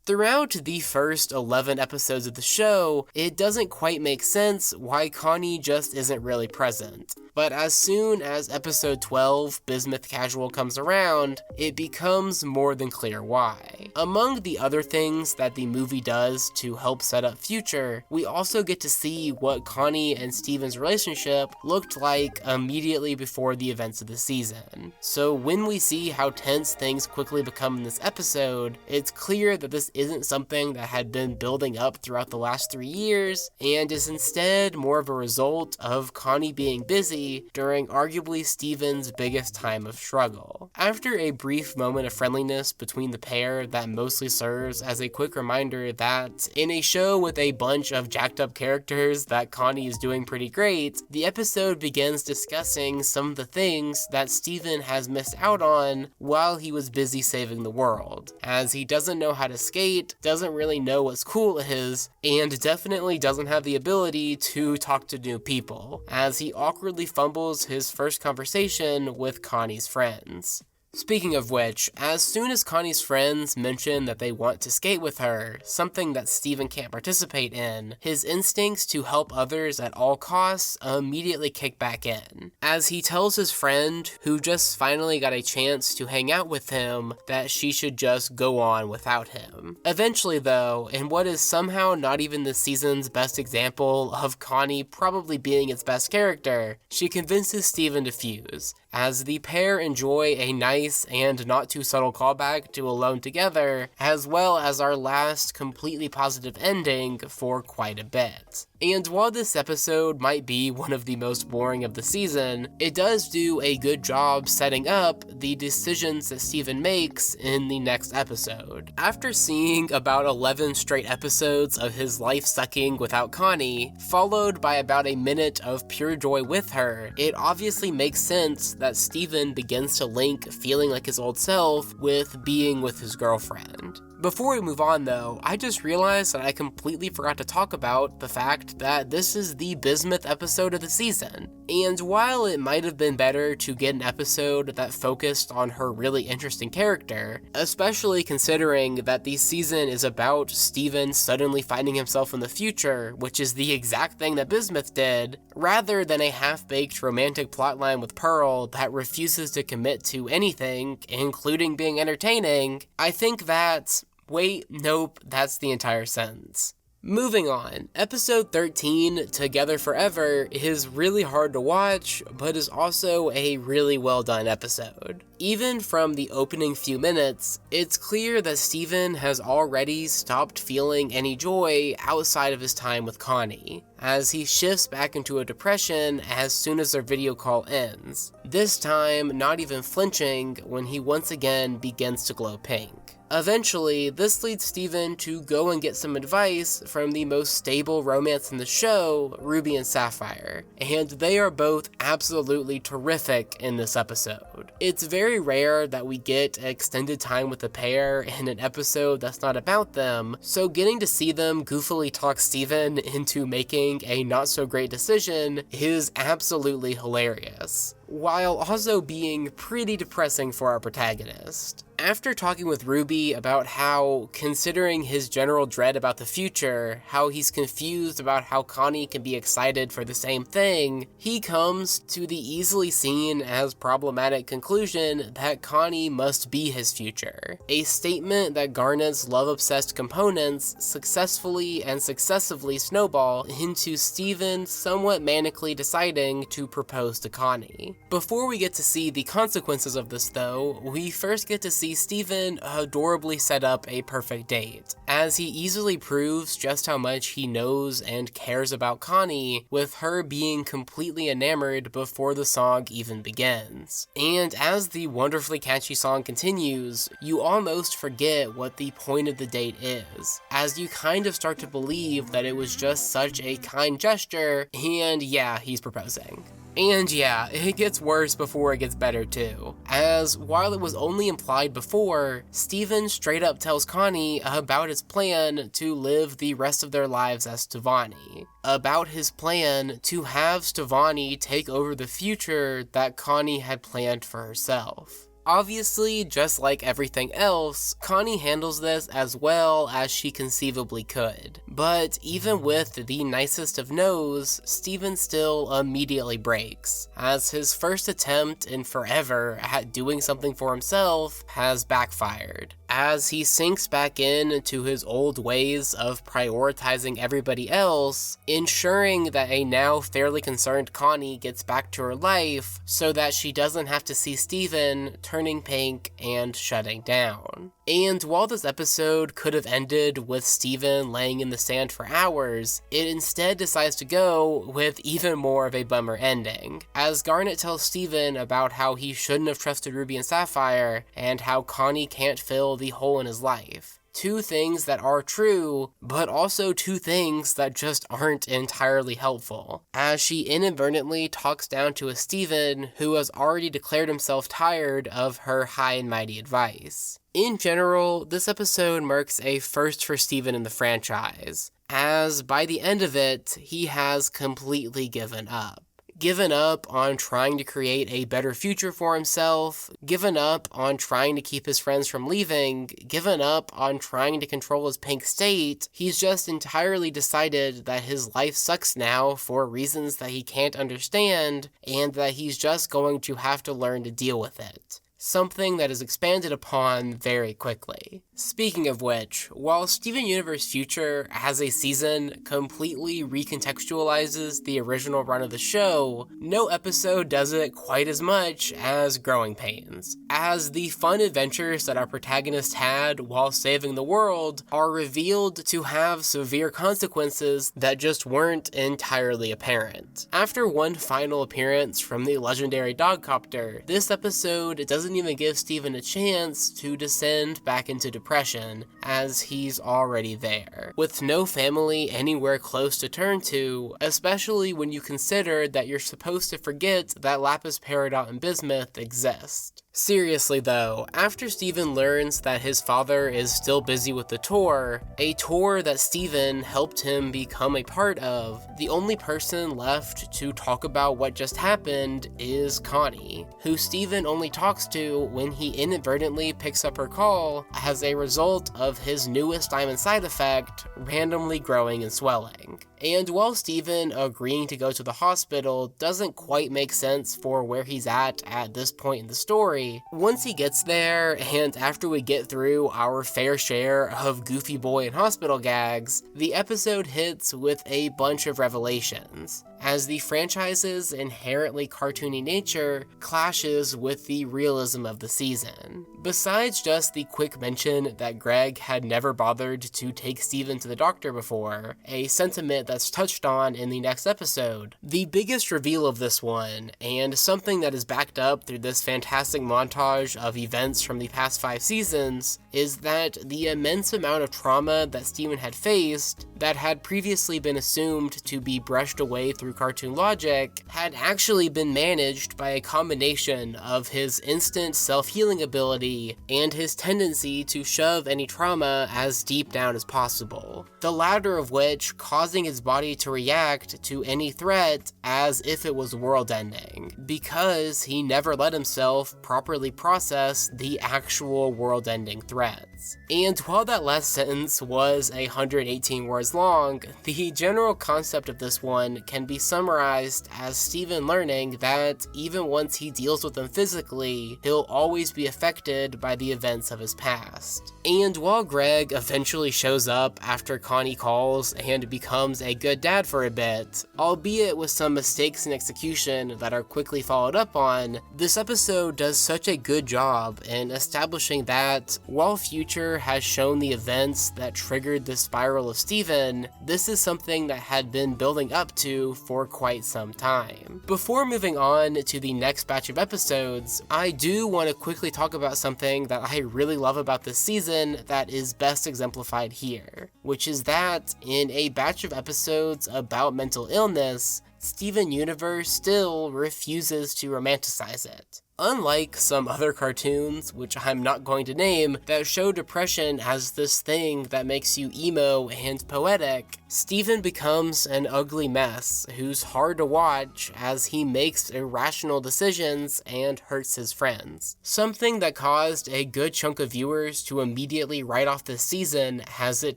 Speaker 1: Throughout the first 11 episodes of the show, it doesn't quite make sense why Connie just isn't really present. But as soon as episode 12, Bismuth Casual, comes around, it becomes more than clear why. Among the other things that the movie does to help set up Future, we also get to see what Connie and Steven's relationship looked like immediately before the events of the season. So when we see how tense things quickly become in this episode, it's clear that this isn't something that had been building up throughout the last 3 years, and is instead more of a result of Connie being busy during arguably Steven's biggest time of struggle. After a brief moment of friendliness between the pair that mostly serves as a quick reminder that in a show with a bunch of jacked up characters that Connie is doing pretty great, the episode begins discussing some of the things that Steven has missed out on while he was busy saving the world, as he doesn't know how to skate, doesn't really know what school is, and definitely doesn't have the ability to talk to new people, as he awkwardly fumbles his first conversation with Connie's friends. Speaking of which, as soon as Connie's friends mention that they want to skate with her, something that Steven can't participate in, his instincts to help others at all costs immediately kick back in, as he tells his friend, who just finally got a chance to hang out with him, that she should just go on without him. Eventually though, in what is somehow not even this season's best example of Connie probably being its best character, she convinces Steven to fuse, as the pair enjoy a nice and not too subtle callback to Alone Together, as well as our last completely positive ending for quite a bit. And while this episode might be one of the most boring of the season, it does do a good job setting up the decisions that Steven makes in the next episode. After seeing about 11 straight episodes of his life sucking without Connie, followed by about a minute of pure joy with her, it obviously makes sense that Steven begins to link feeling like his old self with being with his girlfriend. Before we move on though, I just realized that I completely forgot to talk about the fact that this is the Bismuth episode of the season. And while it might have been better to get an episode that focused on her really interesting character, especially considering that the season is about Steven suddenly finding himself in the future, which is the exact thing that Bismuth did, rather than a half-baked romantic plotline with Pearl that refuses to commit to anything, including being entertaining, I think that... Wait, nope, that's the entire sentence. Moving on, episode 13, Together Forever, is really hard to watch, but is also a really well done episode. Even from the opening few minutes, it's clear that Steven has already stopped feeling any joy outside of his time with Connie, as he shifts back into a depression as soon as their video call ends, this time not even flinching when he once again begins to glow pink. Eventually, this leads Steven to go and get some advice from the most stable romance in the show, Ruby and Sapphire, and they are both absolutely terrific in this episode. It's very rare that we get extended time with the pair in an episode that's not about them, so getting to see them goofily talk Steven into making a not so great decision is absolutely hilarious, while also being pretty depressing for our protagonist. After talking with Ruby about how, considering his general dread about the future, how he's confused about how Connie can be excited for the same thing, he comes to the easily seen as problematic conclusion that Connie must be his future, a statement that Garnet's love-obsessed components successfully and successively snowball into Steven somewhat manically deciding to propose to Connie. Before we get to see the consequences of this though, we first get to see Steven adorably set up a perfect date, as he easily proves just how much he knows and cares about Connie, with her being completely enamored before the song even begins. And as the wonderfully catchy song continues, you almost forget what the point of the date is, as you kind of start to believe that it was just such a kind gesture, and yeah, he's proposing. And yeah, it gets worse before it gets better too, as while it was only implied before, Steven straight up tells Connie about his plan to live the rest of their lives as Stevani, about his plan to have Stevani take over the future that Connie had planned for herself. Obviously, just like everything else, Connie handles this as well as she conceivably could. But even with the nicest of no's, Steven still immediately breaks, as his first attempt in forever at doing something for himself has backfired. As he sinks back into his old ways of prioritizing everybody else, ensuring that a now fairly concerned Connie gets back to her life so that she doesn't have to see Steven turning pink and shutting down. And while this episode could have ended with Steven laying in the sand for hours, it instead decides to go with even more of a bummer ending, as Garnet tells Steven about how he shouldn't have trusted Ruby and Sapphire, and how Connie can't fill the hole in his life. Two things that are true, but also two things that just aren't entirely helpful, as she inadvertently talks down to a Steven who has already declared himself tired of her high and mighty advice. In general, this episode marks a first for Steven in the franchise, as by the end of it, he has completely given up. Given up on trying to create a better future for himself, given up on trying to keep his friends from leaving, given up on trying to control his pink state. He's just entirely decided that his life sucks now for reasons that he can't understand, and that he's just going to have to learn to deal with it. Something that is expanded upon very quickly. Speaking of which, while Steven Universe Future as a season completely recontextualizes the original run of the show, no episode does it quite as much as Growing Pains, as the fun adventures that our protagonist had while saving the world are revealed to have severe consequences that just weren't entirely apparent. After one final appearance from the legendary Dogcopter, this episode doesn't even give Steven a chance to descend back into depression, as he's already there, with no family anywhere close to turn to, especially when you consider that you're supposed to forget that Lapis Peridot and Bismuth exist. Seriously though, after Steven learns that his father is still busy with the tour, a tour that Steven helped him become a part of, the only person left to talk about what just happened is Connie, who Steven only talks to when he inadvertently picks up her call as a result of his newest diamond side effect randomly growing and swelling. And while Steven agreeing to go to the hospital doesn't quite make sense for where he's at this point in the story, once he gets there, and after we get through our fair share of Goofy Boy and hospital gags, the episode hits with a bunch of revelations, as the franchise's inherently cartoony nature clashes with the realism of the season. Besides just the quick mention that Greg had never bothered to take Steven to the doctor before, a sentiment that's touched on in the next episode, the biggest reveal of this one, and something that is backed up through this fantastic montage of events from the past 5 seasons, is that the immense amount of trauma that Steven had faced, that had previously been assumed to be brushed away through cartoon logic, had actually been managed by a combination of his instant self-healing ability and his tendency to shove any trauma as deep down as possible, the latter of which causing his body to react to any threat as if it was world-ending, because he never let himself properly process the actual world-ending threats. And while that last sentence was 118 words long, the general concept of this one can be summarized as Steven learning that even once he deals with them physically, he'll always be affected by the events of his past. And while Greg eventually shows up after Connie calls and becomes a good dad for a bit, albeit with some mistakes in execution that are quickly followed up on, this episode does such a good job in establishing that, while Future has shown the events that triggered the spiral of Steven, this is something that had been building up to for quite some time. Before moving on to the next batch of episodes, I do want to quickly talk about something that I really love about this season that is best exemplified here, which is that in a batch of episodes about mental illness, Steven Universe still refuses to romanticize it. Unlike some other cartoons, which I'm not going to name, that show depression as this thing that makes you emo and poetic, Steven becomes an ugly mess who's hard to watch as he makes irrational decisions and hurts his friends. Something that caused a good chunk of viewers to immediately write off this season as it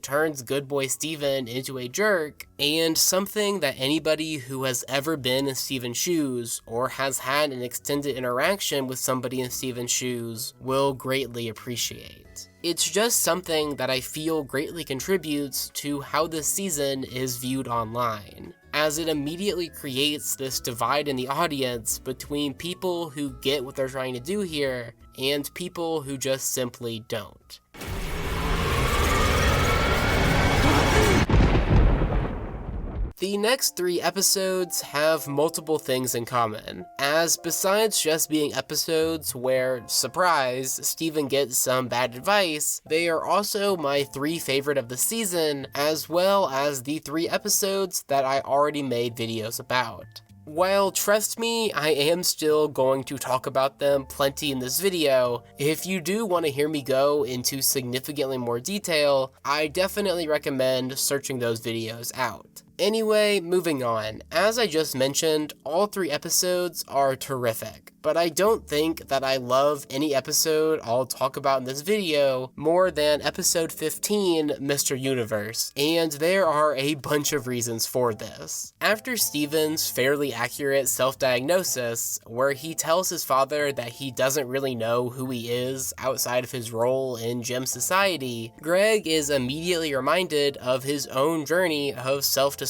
Speaker 1: turns good boy Steven into a jerk, and something that anybody who has ever been in Steven's shoes or has had an extended interaction with somebody in Steven's shoes will greatly appreciate. It's just something that I feel greatly contributes to how this season is viewed online, as it immediately creates this divide in the audience between people who get what they're trying to do here and people who just simply don't. The next 3 episodes have multiple things in common, as besides just being episodes where, surprise, Steven gets some bad advice, they are also my 3 favorite of the season, as well as the 3 episodes that I already made videos about. While, trust me, I am still going to talk about them plenty in this video, if you do want to hear me go into significantly more detail, I definitely recommend searching those videos out. Anyway, moving on. As I just mentioned, all 3 episodes are terrific, but I don't think that I love any episode I'll talk about in this video more than episode 15, Mr. Universe, and there are a bunch of reasons for this. After Steven's fairly accurate self-diagnosis, where he tells his father that he doesn't really know who he is outside of his role in gem society, Greg is immediately reminded of his own journey of self-discovery,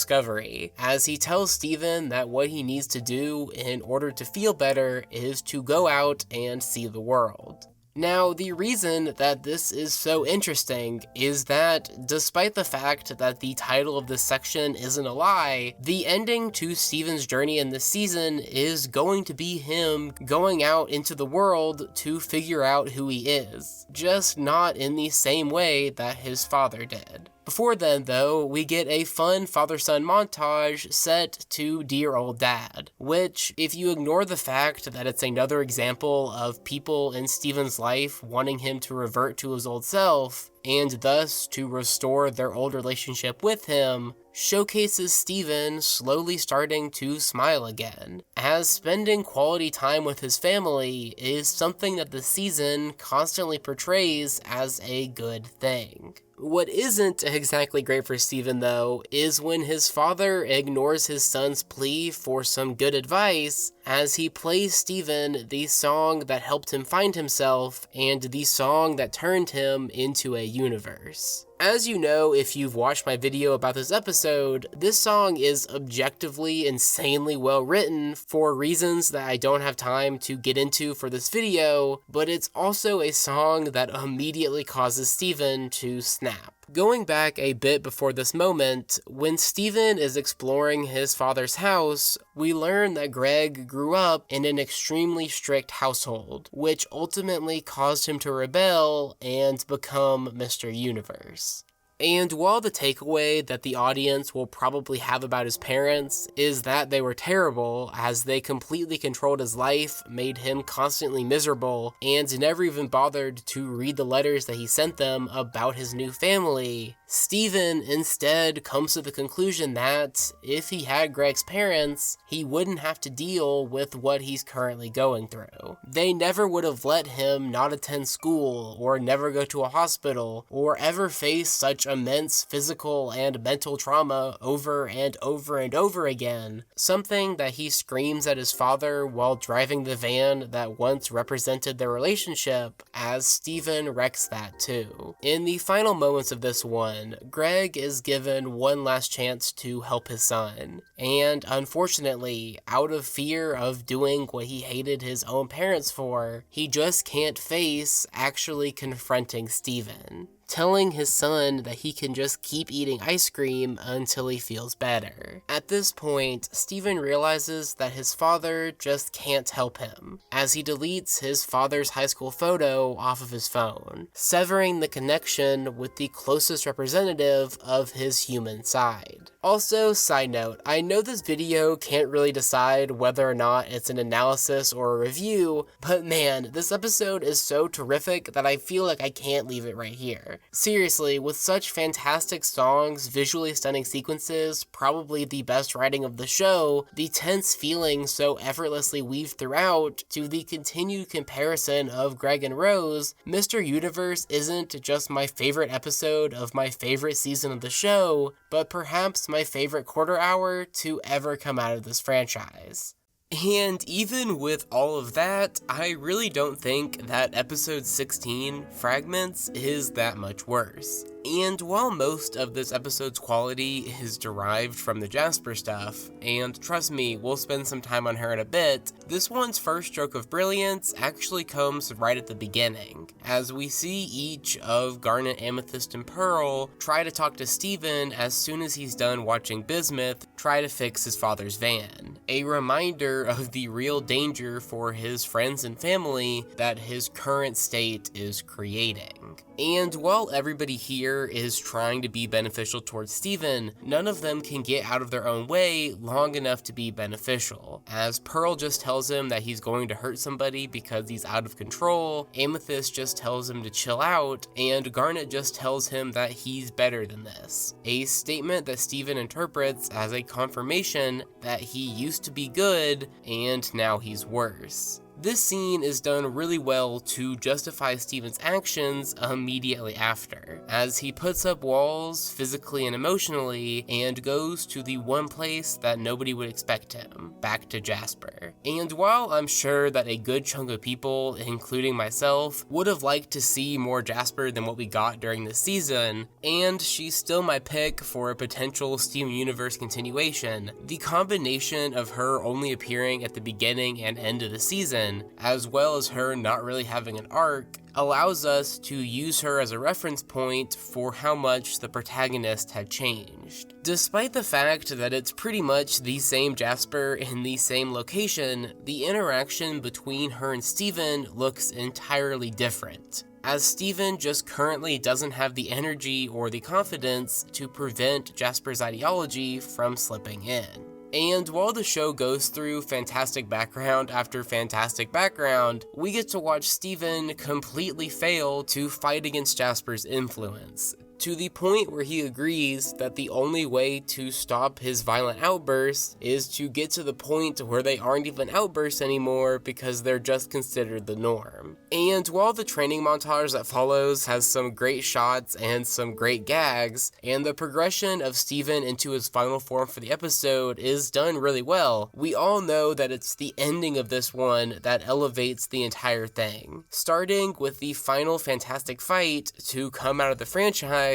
Speaker 1: as he tells Steven that what he needs to do in order to feel better is to go out and see the world. Now, the reason that this is so interesting is that, despite the fact that the title of this section isn't a lie, the ending to Steven's journey in this season is going to be him going out into the world to figure out who he is, just not in the same way that his father did. Before then, though, we get a fun father-son montage set to Dear Old Dad, which, if you ignore the fact that it's another example of people in Steven's life wanting him to revert to his old self, and thus to restore their old relationship with him, showcases Steven slowly starting to smile again, as spending quality time with his family is something that the season constantly portrays as a good thing. What isn't exactly great for Steven, though, is when his father ignores his son's plea for some good advice as he plays Steven the song that helped him find himself and the song that turned him into a universe. As you know, if you've watched my video about this episode, this song is objectively insanely well written for reasons that I don't have time to get into for this video, but it's also a song that immediately causes Steven to snap. Going back a bit before this moment, when Steven is exploring his father's house, we learn that Greg grew up in an extremely strict household, which ultimately caused him to rebel and become Mr. Universe. And while the takeaway that the audience will probably have about his parents is that they were terrible as they completely controlled his life, made him constantly miserable, and never even bothered to read the letters that he sent them about his new family, Steven instead comes to the conclusion that if he had Greg's parents, he wouldn't have to deal with what he's currently going through. They never would have let him not attend school, or never go to a hospital, or ever face such immense physical and mental trauma over and over and over again, something that he screams at his father while driving the van that once represented their relationship, as Steven wrecks that too. In the final moments of this one, Greg is given one last chance to help his son, and unfortunately, out of fear of doing what he hated his own parents for, he just can't face actually confronting Steven. telling his son that he can just keep eating ice cream until he feels better. At this point, Steven realizes that his father just can't help him, as he deletes his father's high school photo off of his phone, severing the connection with the closest representative of his human side. Also, side note, I know this video can't really decide whether or not it's an analysis or a review, but man, this episode is so terrific that I feel like I can't leave it right here. Seriously, with such fantastic songs, visually stunning sequences, probably the best writing of the show, the tense feeling so effortlessly weaved throughout, to the continued comparison of Greg and Rose, Mr. Universe isn't just my favorite episode of my favorite season of the show, but perhaps my favorite quarter hour to ever come out of this franchise. And even with all of that, I really don't think that episode 16, Fragments, is that much worse. And while most of this episode's quality is derived from the Jasper stuff, and trust me, we'll spend some time on her in a bit, this one's first stroke of brilliance actually comes right at the beginning, as we see each of Garnet, Amethyst, and Pearl try to talk to Steven as soon as he's done watching Bismuth try to fix his father's van. A reminder of the real danger for his friends and family that his current state is creating. And while everybody here is trying to be beneficial towards Steven, none of them can get out of their own way long enough to be beneficial, as Pearl just tells him that he's going to hurt somebody because he's out of control, Amethyst just tells him to chill out, and Garnet just tells him that he's better than this. A statement that Steven interprets as a confirmation that he used to be good, and now he's worse. This scene is done really well to justify Steven's actions immediately after, as he puts up walls physically and emotionally and goes to the one place that nobody would expect him, back to Jasper. And while I'm sure that a good chunk of people, including myself, would have liked to see more Jasper than what we got during this season, and she's still my pick for a potential Steven Universe continuation, the combination of her only appearing at the beginning and end of the season, as well as her not really having an arc, allows us to use her as a reference point for how much the protagonist had changed. Despite the fact that it's pretty much the same Jasper in the same location, the interaction between her and Steven looks entirely different, as Steven just currently doesn't have the energy or the confidence to prevent Jasper's ideology from slipping in. And while the show goes through fantastic background after fantastic background, we get to watch Steven completely fail to fight against Jasper's influence, to the point where he agrees that the only way to stop his violent outbursts is to get to the point where they aren't even outbursts anymore because they're just considered the norm. And while the training montage that follows has some great shots and some great gags, and the progression of Steven into his final form for the episode is done really well, we all know that it's the ending of this one that elevates the entire thing, starting with the final fantastic fight to come out of the franchise,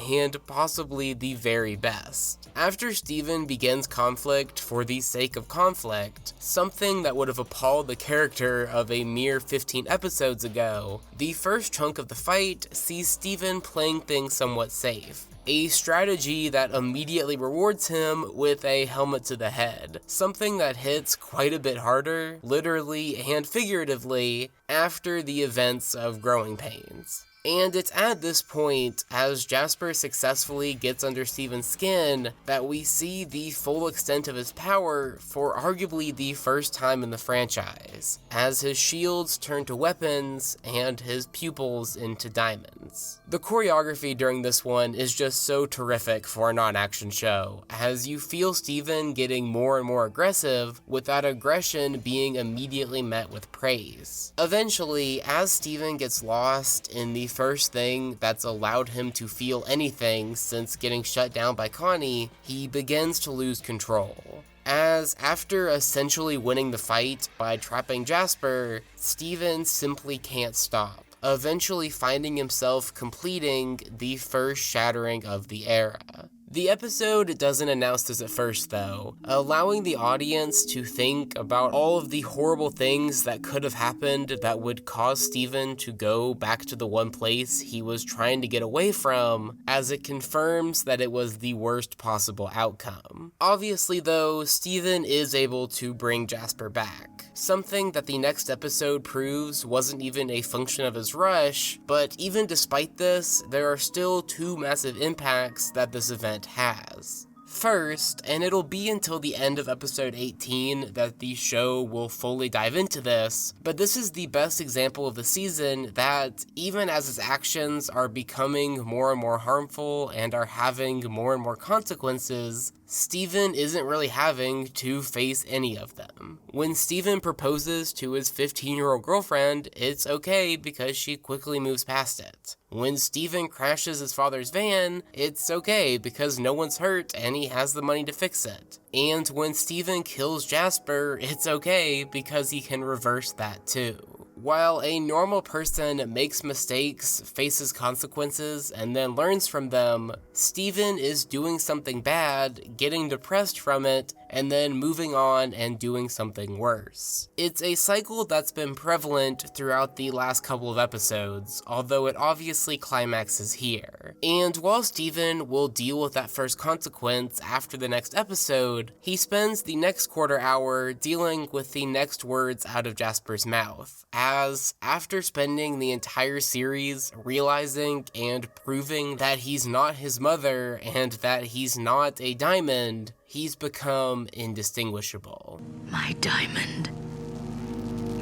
Speaker 1: and possibly the very best. After Steven begins conflict for the sake of conflict, something that would have appalled the character of a mere 15 episodes ago, the first chunk of the fight sees Steven playing things somewhat safe. A strategy that immediately rewards him with a helmet to the head, something that hits quite a bit harder, literally and figuratively, after the events of Growing Pains. And it's at this point, as Jasper successfully gets under Steven's skin, that we see the full extent of his power for arguably the first time in the franchise, as his shields turn to weapons and his pupils into diamonds. The choreography during this one is just so terrific for a non-action show, as you feel Steven getting more and more aggressive, with that aggression being immediately met with praise. Eventually, as Steven gets lost in the first thing that's allowed him to feel anything since getting shut down by Connie, he begins to lose control. As after essentially winning the fight by trapping Jasper, Steven simply can't stop, eventually finding himself completing the first shattering of the era. The episode doesn't announce this at first though, allowing the audience to think about all of the horrible things that could have happened that would cause Steven to go back to the one place he was trying to get away from, as it confirms that it was the worst possible outcome. Obviously though, Steven is able to bring Jasper back, something that the next episode proves wasn't even a function of his rush, but even despite this, there are still two massive impacts that this event has. First, and it'll be until the end of episode 18 that the show will fully dive into this, but this is the best example of the season that, even as his actions are becoming more and more harmful and are having more and more consequences, Steven isn't really having to face any of them. When Steven proposes to his 15-year-old girlfriend, it's okay because she quickly moves past it. When Steven crashes his father's van, it's okay because no one's hurt and he has the money to fix it. And when Steven kills Jasper, it's okay because he can reverse that too. While a normal person makes mistakes, faces consequences, and then learns from them, Steven is doing something bad, getting depressed from it, and then moving on and doing something worse. It's a cycle that's been prevalent throughout the last couple of episodes, although it obviously climaxes here. And while Steven will deal with that first consequence after the next episode, he spends the next quarter hour dealing with the next words out of Jasper's mouth, as after spending the entire series realizing and proving that he's not his mother and that he's not a diamond, he's become indistinguishable.
Speaker 2: My diamond.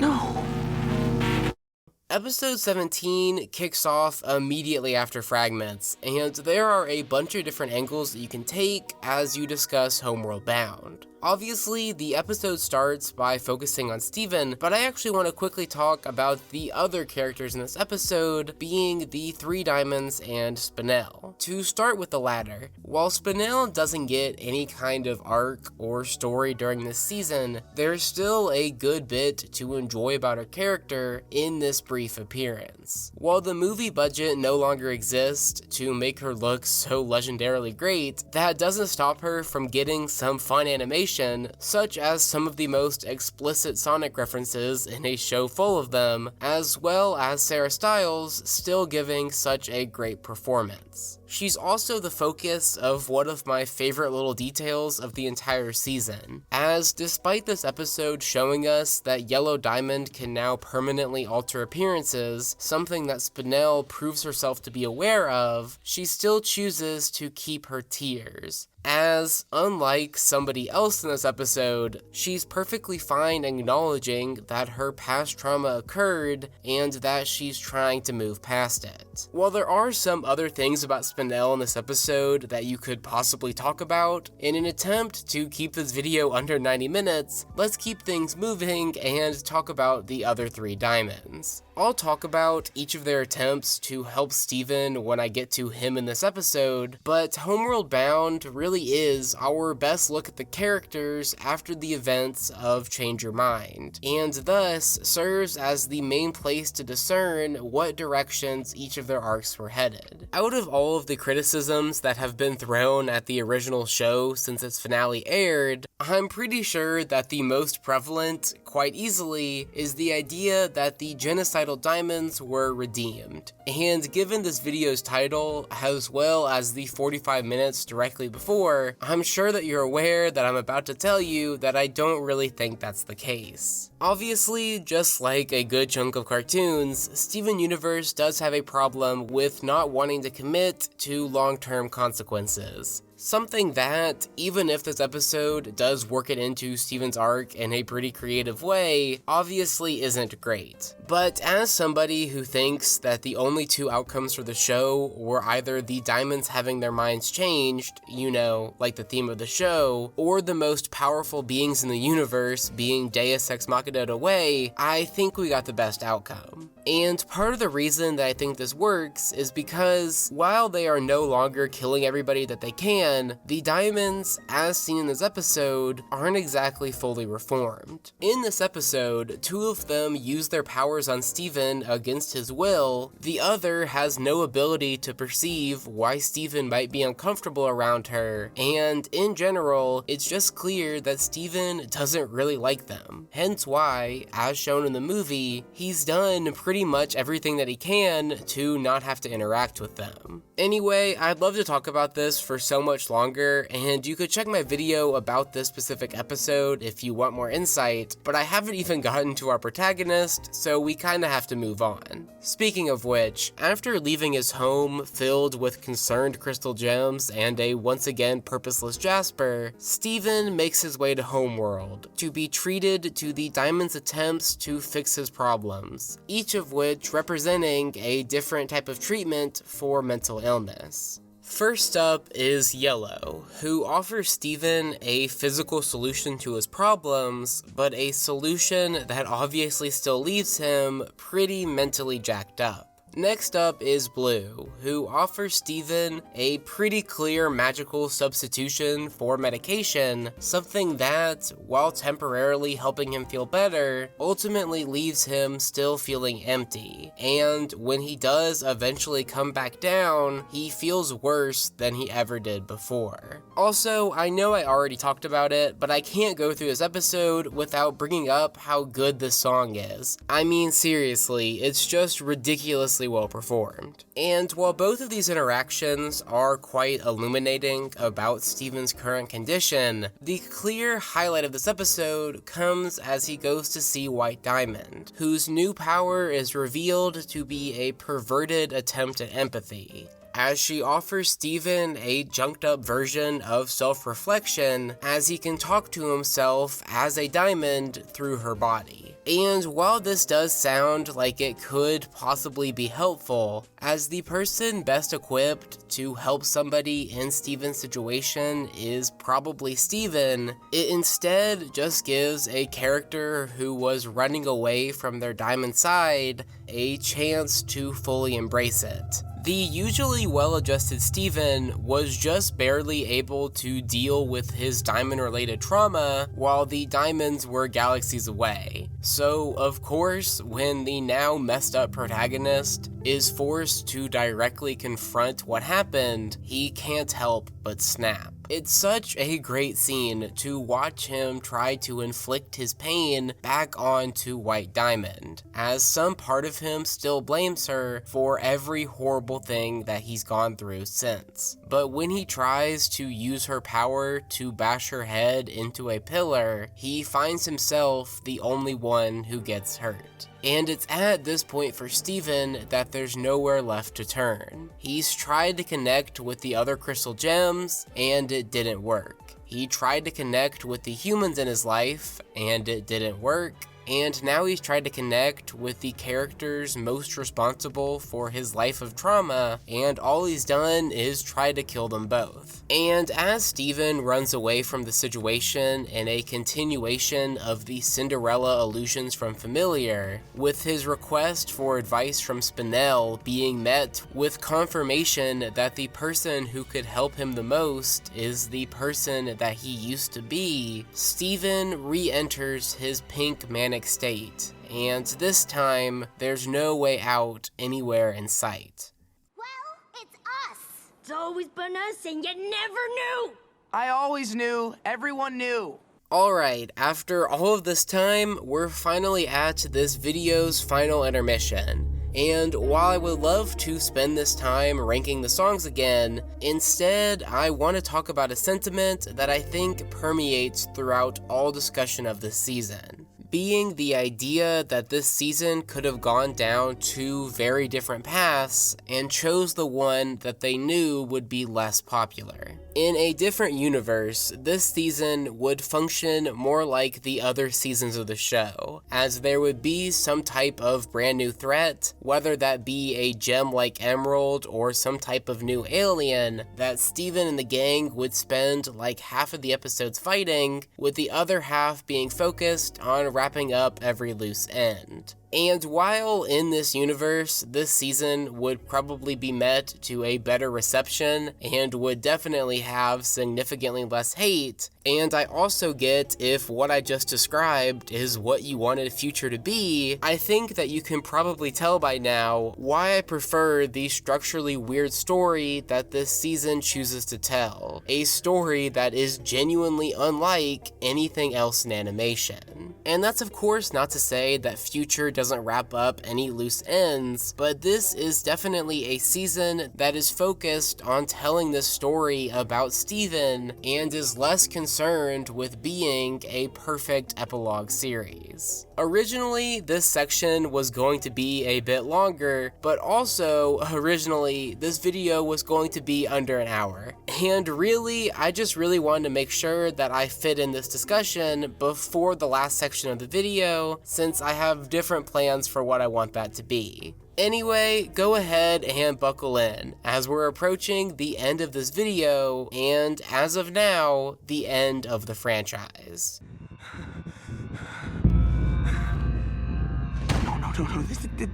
Speaker 2: No.
Speaker 1: Episode 17 kicks off immediately after Fragments, and there are a bunch of different angles that you can take as you discuss Homeworld Bound. Obviously, the episode starts by focusing on Steven, but I actually want to quickly talk about the other characters in this episode, being the Three Diamonds and Spinel. To start with the latter, while Spinel doesn't get any kind of arc or story during this season, there's still a good bit to enjoy about her character in this brief appearance. While the movie budget no longer exists to make her look so legendarily great, that doesn't stop her from getting some fun animation, such as some of the most explicit Sonic references in a show full of them, as well as Sarah Stiles still giving such a great performance. She's also the focus of one of my favorite little details of the entire season, as despite this episode showing us that Yellow Diamond can now permanently alter appearances, something that Spinel proves herself to be aware of, she still chooses to keep her tears. As, unlike somebody else in this episode, she's perfectly fine acknowledging that her past trauma occurred and that she's trying to move past it. While there are some other things about Spinel in this episode that you could possibly talk about, in an attempt to keep this video under 90 minutes, let's keep things moving and talk about the other three diamonds. I'll talk about each of their attempts to help Steven when I get to him in this episode, but Homeworld Bound really is our best look at the characters after the events of Change Your Mind, and thus serves as the main place to discern what directions each of their arcs were headed. Out of all of the criticisms that have been thrown at the original show since its finale aired, I'm pretty sure that the most prevalent, quite easily, is the idea that the genocidal diamonds were redeemed. And given this video's title, as well as the 45 minutes directly before, I'm sure that you're aware that I'm about to tell you that I don't really think that's the case. Obviously, just like a good chunk of cartoons, Steven Universe does have a problem with not wanting to commit to long-term consequences. Something that, even if this episode does work it into Steven's arc in a pretty creative way, obviously isn't great. But as somebody who thinks that the only two outcomes for the show were either the diamonds having their minds changed, you know, like the theme of the show, or the most powerful beings in the universe being Deus Ex Machina away, I think we got the best outcome. And part of the reason that I think this works is because while they are no longer killing everybody that they can, can, the diamonds, as seen in this episode, aren't exactly fully reformed. In this episode, two of them use their powers on Steven against his will, the other has no ability to perceive why Steven might be uncomfortable around her, and in general, it's just clear that Steven doesn't really like them. Hence why, as shown in the movie, he's done pretty much everything that he can to not have to interact with them. Anyway, I'd love to talk about this for so much longer, and you could check my video about this specific episode if you want more insight, but I haven't even gotten to our protagonist, so we kinda have to move on. Speaking of which, after leaving his home filled with concerned crystal gems and a once again purposeless Jasper, Steven makes his way to Homeworld to be treated to the Diamond's attempts to fix his problems, each of which representing a different type of treatment for mental illness. First up is Yellow, who offers Steven a physical solution to his problems, but a solution that obviously still leaves him pretty mentally jacked up. Next up is Blue, who offers Steven a pretty clear magical substitution for medication, something that, while temporarily helping him feel better, ultimately leaves him still feeling empty, and when he does eventually come back down, he feels worse than he ever did before. Also, I know I already talked about it, but I can't go through this episode without bringing up how good this song is. I mean, seriously, it's just ridiculously well performed. And while both of these interactions are quite illuminating about Steven's current condition, the clear highlight of this episode comes as he goes to see White Diamond, whose new power is revealed to be a perverted attempt at empathy, as she offers Steven a junked up version of self-reflection as he can talk to himself as a diamond through her body. And while this does sound like it could possibly be helpful, as the person best equipped to help somebody in Steven's situation is probably Steven, it instead just gives a character who was running away from their diamond side a chance to fully embrace it. The usually well-adjusted Steven was just barely able to deal with his diamond-related trauma while the diamonds were galaxies away. So, of course, when the now messed up protagonist is forced to directly confront what happened, he can't help but snap. It's such a great scene to watch him try to inflict his pain back onto White Diamond, as some part of him still blames her for every horrible thing that he's gone through since. But when he tries to use her power to bash her head into a pillar, he finds himself the only one who gets hurt. And it's at this point for Steven that there's nowhere left to turn. He's tried to connect with the other crystal gems, and it didn't work. He tried to connect with the humans in his life, and it didn't work. And now he's tried to connect with the characters most responsible for his life of trauma, and all he's done is try to kill them both. And as Steven runs away from the situation in a continuation of the Cinderella illusions from Familiar, with his request for advice from Spinel being met with confirmation that the person who could help him the most is the person that he used to be, Steven re-enters his pink manic state, and this time, there's no way out anywhere in sight.
Speaker 3: Well, it's us. It's always been us, and you never knew.
Speaker 2: I always knew. Everyone knew.
Speaker 1: Alright, after all of this time, we're finally at this video's final intermission. And while I would love to spend this time ranking the songs again, instead I want to talk about a sentiment that I think permeates throughout all discussion of this season, being the idea that this season could have gone down two very different paths and chose the one that they knew would be less popular. In a different universe, this season would function more like the other seasons of the show, as there would be some type of brand new threat, whether that be a gem like Emerald or some type of new alien, that Steven and the gang would spend like half of the episodes fighting, with the other half being focused on wrapping up every loose end. And while in this universe, this season would probably be met to a better reception and would definitely have significantly less hate, and I also get if what I just described is what you wanted Future to be, I think that you can probably tell by now why I prefer the structurally weird story that this season chooses to tell. A story that is genuinely unlike anything else in animation. And that's of course not to say that Future doesn't wrap up any loose ends, but this is definitely a season that is focused on telling this story about Steven and is less concerned with being a perfect epilogue series. Originally, this section was going to be a bit longer, but also, originally, this video was going to be under an hour. And really, I just really wanted to make sure that I fit in this discussion before the last section of the video, since I have different plans for what I want that to be. Anyway, go ahead and buckle in, as we're approaching the end of this video, and as of now, the end of the franchise.
Speaker 2: No,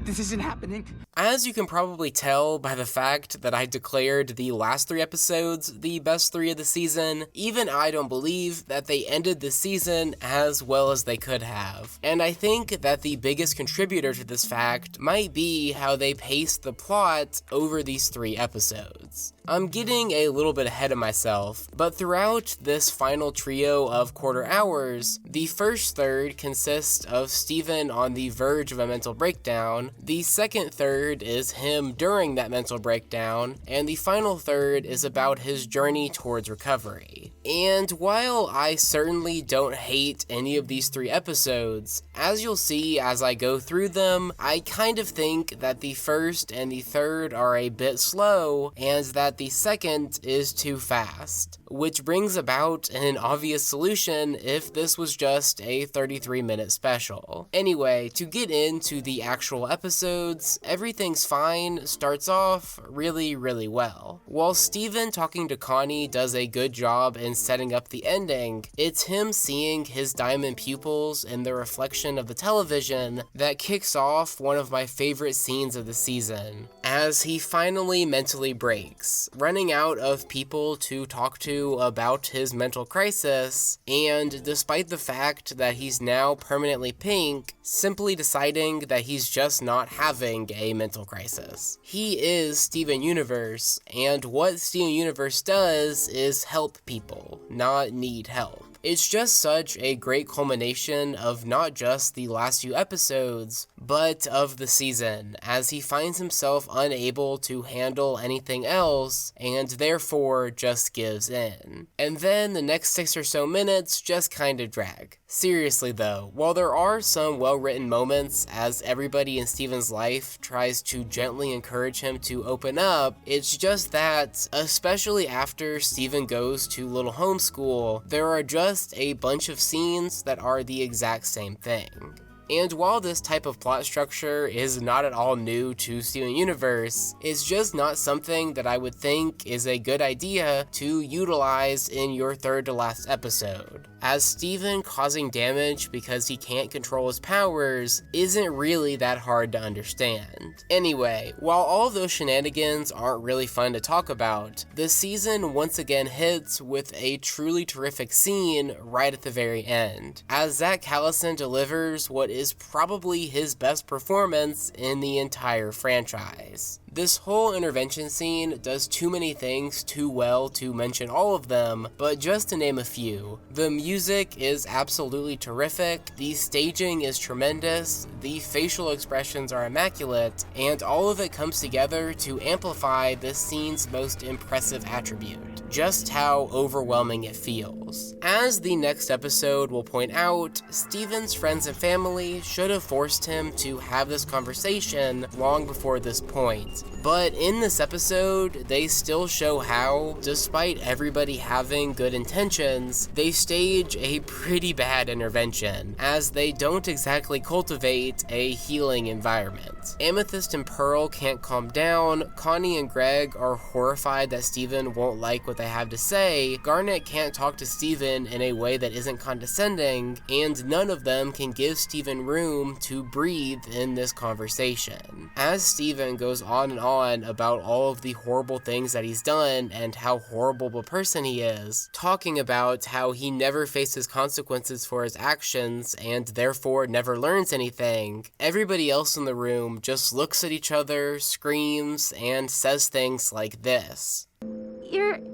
Speaker 2: this isn't happening.
Speaker 1: As you can probably tell by the fact that I declared the last 3 episodes the best 3 of the season, even I don't believe that they ended the season as well as they could have. And I think that the biggest contributor to this fact might be how they paced the plot over these 3 episodes. I'm getting a little bit ahead of myself, but throughout this final trio of quarter hours, the first third consists of Steven on the verge of a mental breakdown, the second third is him during that mental breakdown, and the final third is about his journey towards recovery. And while I certainly don't hate any of these 3 episodes, as you'll see as I go through them, I kind of think that the first and the third are a bit slow, and that the second is too fast, which brings about an obvious solution if this was just a 33-minute special. Anyway, to get into the actual episodes, Everything's Fine starts off really well. While Steven talking to Connie does a good job in setting up the ending, it's him seeing his diamond pupils in the reflection of the television that kicks off one of my favorite scenes of the season, as he finally mentally breaks, running out of people to talk to about his mental crisis, and despite the fact that he's now permanently pink, simply deciding that he's just not having a mental crisis. He is Steven Universe, and what Steven Universe does is help people, not need help. It's just such a great culmination of not just the last few episodes, but of the season, as he finds himself unable to handle anything else, and therefore just gives in. And then the next 6 or so minutes just kinda drag. Seriously though, while there are some well-written moments as everybody in Steven's life tries to gently encourage him to open up, it's just that, especially after Steven goes to little homeschool, there are just a bunch of scenes that are the exact same thing. And while this type of plot structure is not at all new to Steven Universe, it's just not something that I would think is a good idea to utilize in your third to last episode, as Steven causing damage because he can't control his powers isn't really that hard to understand. Anyway, while all those shenanigans aren't really fun to talk about, the season once again hits with a truly terrific scene right at the very end, as Zach Callison delivers what is probably his best performance in the entire franchise. This whole intervention scene does too many things too well to mention all of them, but just to name a few. The music is absolutely terrific, the staging is tremendous, the facial expressions are immaculate, and all of it comes together to amplify this scene's most impressive attribute, just how overwhelming it feels. As the next episode will point out, Steven's friends and family should have forced him to have this conversation long before this point. But in this episode, they still show how, despite everybody having good intentions, they stage a pretty bad intervention, as they don't exactly cultivate a healing environment. Amethyst and Pearl can't calm down, Connie and Greg are horrified that Steven won't like what what they have to say, Garnet can't talk to Steven in a way that isn't condescending, and none of them can give Steven room to breathe in this conversation. As Steven goes on and on about all of the horrible things that he's done and how horrible of a person he is, talking about how he never faces consequences for his actions and therefore never learns anything, everybody else in the room just looks at each other, screams, and says things like this.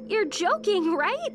Speaker 3: You're joking, right?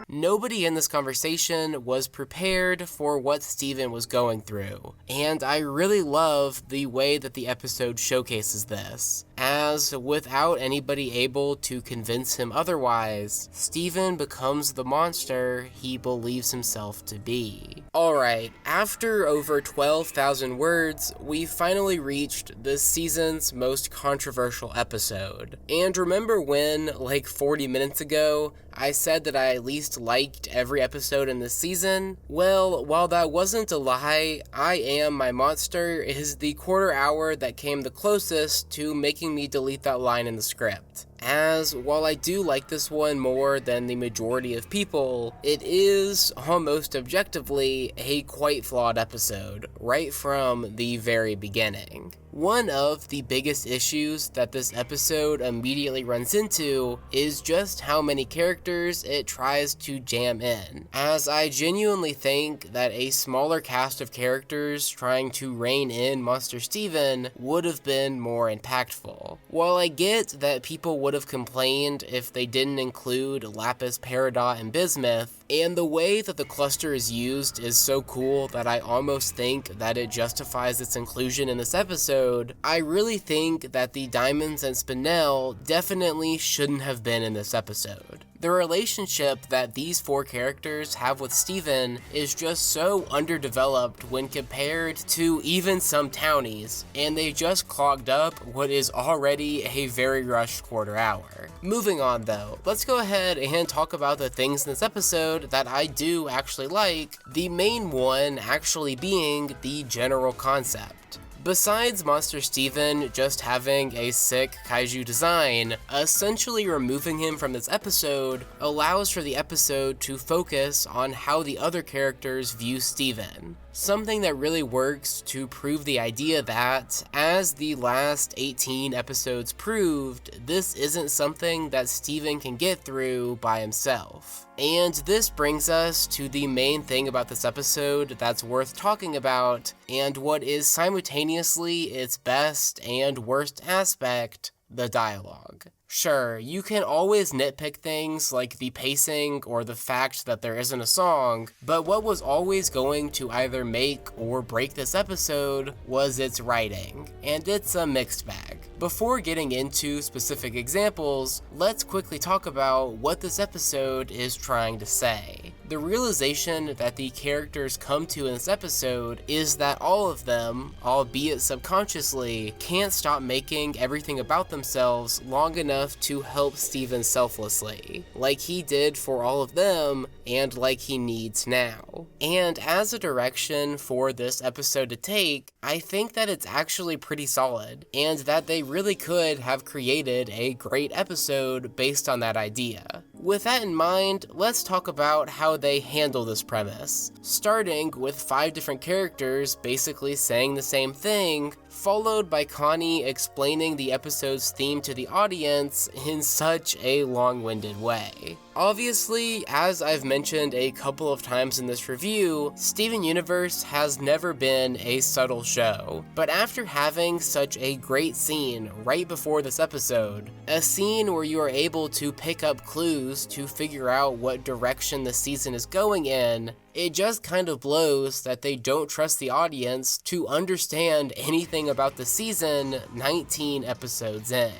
Speaker 1: Nobody in this conversation was prepared for what Steven was going through, and I really love the way that the episode showcases this, as without anybody able to convince him otherwise, Steven becomes the monster he believes himself to be. Alright, after over 12,000 words, we finally reached this season's most controversial episode. And remember when, like 40 minutes ago, I said that I at least liked every episode in this season? Well, while that wasn't a lie, I Am My Monster is the quarter hour that came the closest to making me delete that line in the script. As, while I do like this one more than the majority of people, it is, almost objectively, a quite flawed episode, right from the very beginning. One of the biggest issues that this episode immediately runs into is just how many characters it tries to jam in, as I genuinely think that a smaller cast of characters trying to rein in Monster Steven would have been more impactful. While I get that people would have complained if they didn't include Lapis, Peridot, and Bismuth, and the way that the cluster is used is so cool that I almost think that it justifies its inclusion in this episode, I really think that the Diamonds and Spinel definitely shouldn't have been in this episode. The relationship that these four characters have with Steven is just so underdeveloped when compared to even some townies, and they just clogged up what is already a very rushed quarter hour. Moving on though, let's go ahead and talk about the things in this episode that I do actually like, the main one actually being the general concept. Besides Monster Steven just having a sick kaiju design, essentially removing him from this episode allows for the episode to focus on how the other characters view Steven. Something that really works to prove the idea that, as the last 18 episodes proved, this isn't something that Steven can get through by himself. And this brings us to the main thing about this episode that's worth talking about, and what is simultaneously its best and worst aspect, the dialogue. Sure, you can always nitpick things like the pacing or the fact that there isn't a song, but what was always going to either make or break this episode was its writing, and it's a mixed bag. Before getting into specific examples, let's quickly talk about what this episode is trying to say. The realization that the characters come to in this episode is that all of them, albeit subconsciously, can't stop making everything about themselves long enough to help Steven selflessly, like he did for all of them, and like he needs now. And as a direction for this episode to take, I think that it's actually pretty solid, and that they really could have created a great episode based on that idea. With that in mind, let's talk about how they handle this premise, starting with 5 different characters basically saying the same thing, followed by Connie explaining the episode's theme to the audience in such a long-winded way. Obviously, as I've mentioned a couple of times in this review, Steven Universe has never been a subtle show, but after having such a great scene right before this episode, a scene where you are able to pick up clues to figure out what direction the season is going in, it just kind of blows that they don't trust the audience to understand anything about the season 19 episodes in.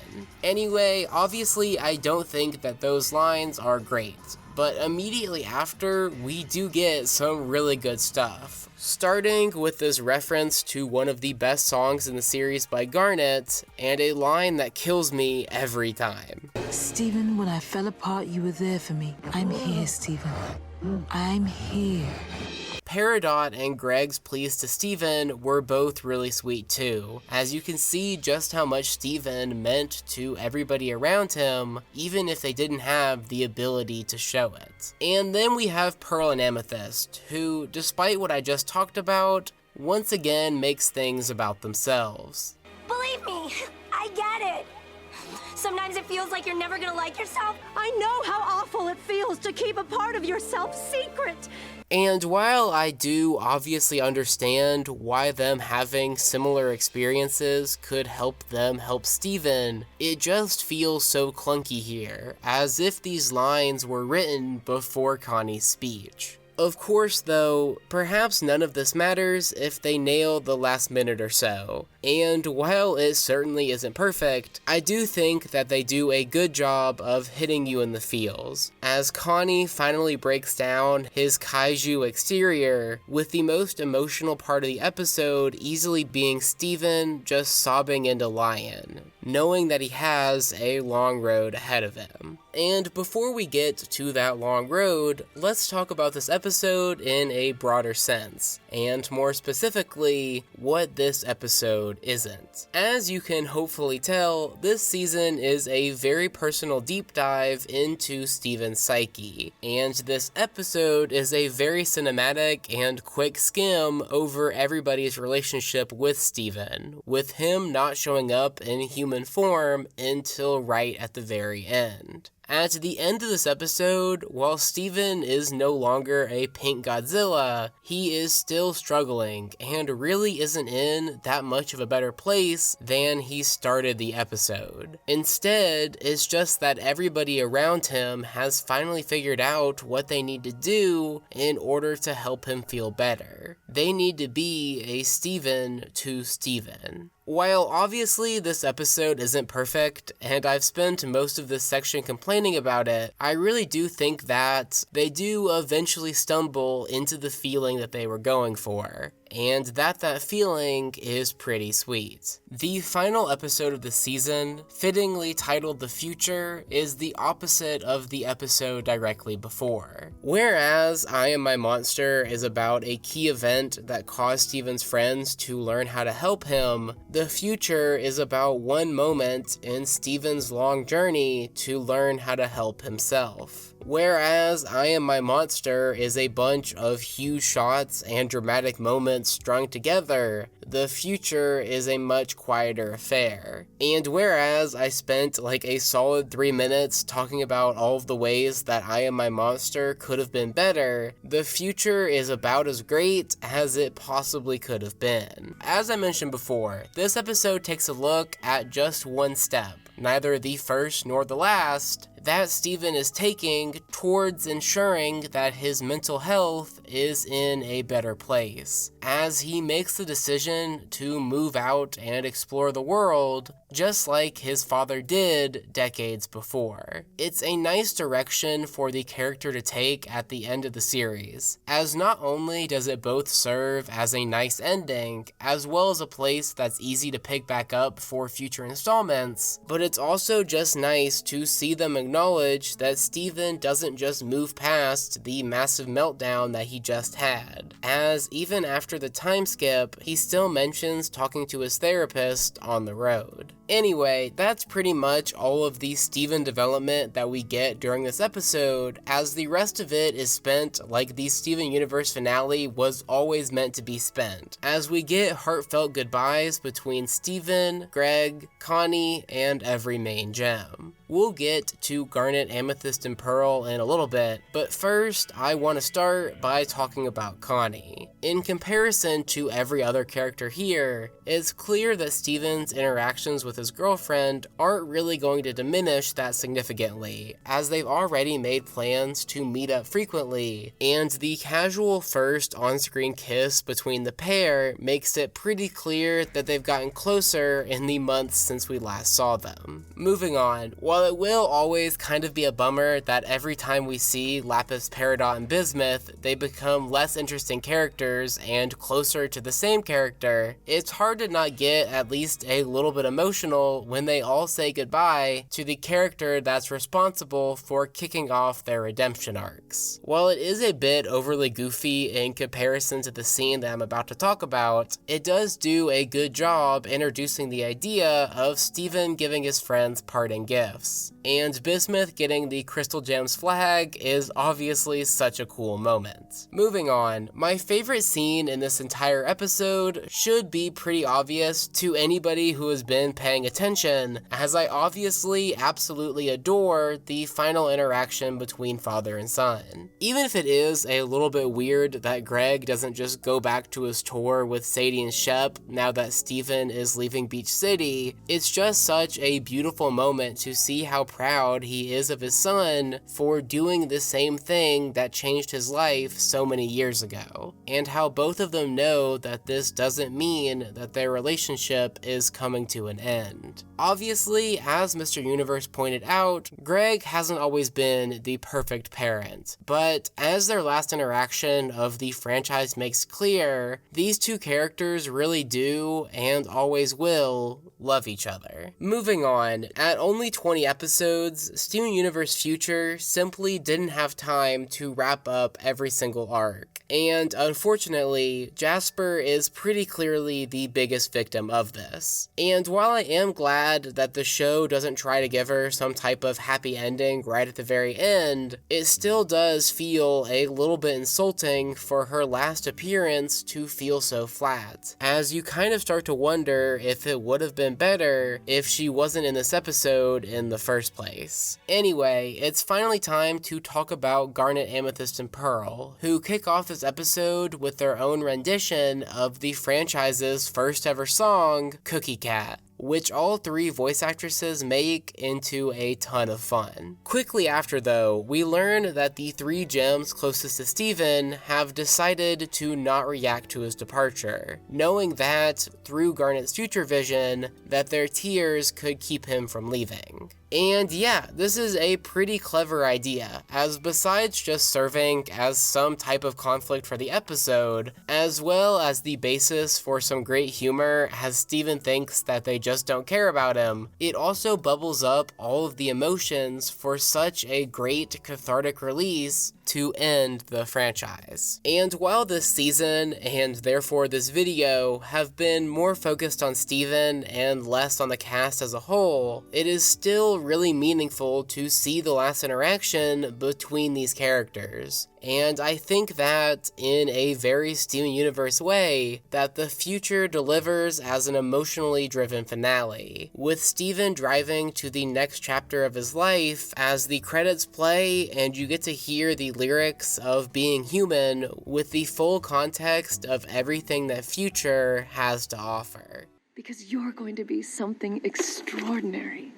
Speaker 1: Anyway, obviously I don't think that those lines are great, but immediately after, we do get some really good stuff. Starting with this reference to one of the best songs in the series by Garnet, and a line that kills me every time.
Speaker 5: Steven, when I fell apart, you were there for me. I'm here, Steven. I'm here.
Speaker 1: Peridot and Greg's pleas to Steven were both really sweet too, as you can see just how much Steven meant to everybody around him, even if they didn't have the ability to show it. And then we have Pearl and Amethyst, who, despite what I just talked about, once again makes things about themselves.
Speaker 3: Believe me, I get it. Sometimes it feels like you're never gonna like yourself.
Speaker 5: I know how awful it feels to keep a part of yourself secret.
Speaker 1: And while I do obviously understand why them having similar experiences could help them help Steven, it just feels so clunky here, as if these lines were written before Connie's speech. Of course, though, perhaps none of this matters if they nail the last minute or so. And while it certainly isn't perfect, I do think that they do a good job of hitting you in the feels, as Connie finally breaks down his kaiju exterior, with the most emotional part of the episode easily being Steven just sobbing into Lion, knowing that he has a long road ahead of him. And before we get to that long road, let's talk about this episode in a broader sense, and more specifically, what this episode isn't. As you can hopefully tell, this season is a very personal deep dive into Steven's psyche, and this episode is a very cinematic and quick skim over everybody's relationship with Steven, with him not showing up in human form until right at the very end. At the end of this episode, while Steven is no longer a pink Godzilla, he is still struggling and really isn't in that much of a better place than he started the episode. Instead, it's just that everybody around him has finally figured out what they need to do in order to help him feel better. They need to be a Steven to Steven. While obviously this episode isn't perfect, and I've spent most of this section complaining about it, I really do think that they do eventually stumble into the feeling that they were going for, and that feeling is pretty sweet. The final episode of the season, fittingly titled The Future, is the opposite of the episode directly before. Whereas I Am My Monster is about a key event that caused Steven's friends to learn how to help him, The Future is about one moment in Steven's long journey to learn how to help himself. Whereas I Am My Monster is a bunch of huge shots and dramatic moments strung together, The Future is a much quieter affair. And whereas I spent like a solid 3 minutes talking about all of the ways that I Am My Monster could have been better, The Future is about as great as it possibly could have been. As I mentioned before, this episode takes a look at just one step, neither the first nor the last, that Steven is taking towards ensuring that his mental health is in a better place, as he makes the decision to move out and explore the world, just like his father did decades before. It's a nice direction for the character to take at the end of the series, as not only does it both serve as a nice ending, as well as a place that's easy to pick back up for future installments, but it's also just nice to see them acknowledge that Steven doesn't just move past the massive meltdown that he just had, as even after the time skip, he still mentions talking to his therapist on the road. Anyway, that's pretty much all of the Steven development that we get during this episode, as the rest of it is spent like the Steven Universe finale was always meant to be spent, as we get heartfelt goodbyes between Steven, Greg, Connie, and every main gem. We'll get to Garnet, Amethyst, and Pearl in a little bit, but first I want to start by talking about Connie. In comparison to every other character here, it's clear that Steven's interactions with his girlfriend aren't really going to diminish that significantly, as they've already made plans to meet up frequently, and the casual first on-screen kiss between the pair makes it pretty clear that they've gotten closer in the months since we last saw them. Moving on, while
Speaker 6: While it will always kind of be a bummer that every time we see Lapis, Peridot, and Bismuth, they become less interesting characters and closer to the same character, it's hard to not get at least a little bit emotional when they all say goodbye to the character that's responsible for kicking off their redemption arcs. While it is a bit overly goofy in comparison to the scene that I'm about to talk about, it does do a good job introducing the idea of Steven giving his friends parting gifts. And Bismuth getting the Crystal Gems flag is obviously such a cool moment. Moving on, my favorite scene in this entire episode should be pretty obvious to anybody who has been paying attention, as I obviously absolutely adore the final interaction between father and son. Even if it is a little bit weird that Greg doesn't just go back to his tour with Sadie and Shep now that Steven is leaving Beach City, it's just such a beautiful moment to see how proud he is of his son for doing the same thing that changed his life so many years ago, and how both of them know that this doesn't mean that their relationship is coming to an end. Obviously, as Mr. Universe pointed out, Greg hasn't always been the perfect parent, but as their last interaction of the franchise makes clear, these two characters really do, and always will, love each other. Moving on, at only 20 episodes, Steven Universe Future simply didn't have time to wrap up every single arc, and unfortunately, Jasper is pretty clearly the biggest victim of this. And while I am glad that the show doesn't try to give her some type of happy ending right at the very end, it still does feel a little bit insulting for her last appearance to feel so flat, as you kind of start to wonder if it would have been better if she wasn't in this episode in the first place. Anyway, it's finally time to talk about Garnet, Amethyst, and Pearl, who kick off this episode with their own rendition of the franchise's first ever song, Cookie Cat, which all three voice actresses make into a ton of fun. Quickly after though, we learn that the three gems closest to Steven have decided to not react to his departure, knowing that, through Garnet's future vision, that their tears could keep him from leaving. And yeah, this is a pretty clever idea, as besides just serving as some type of conflict for the episode, as well as the basis for some great humor as Steven thinks that they just don't care about him, it also bubbles up all of the emotions for such a great cathartic release to end the franchise. And while this season, and therefore this video, have been more focused on Steven and less on the cast as a whole, it is still really meaningful to see the last interaction between these characters. And I think that, in a very Steven Universe way, that the future delivers as an emotionally driven finale, with Steven driving to the next chapter of his life as the credits play and you get to hear the lyrics of Being Human with the full context of everything that Future has to offer.
Speaker 7: Because you're going to be something extraordinary.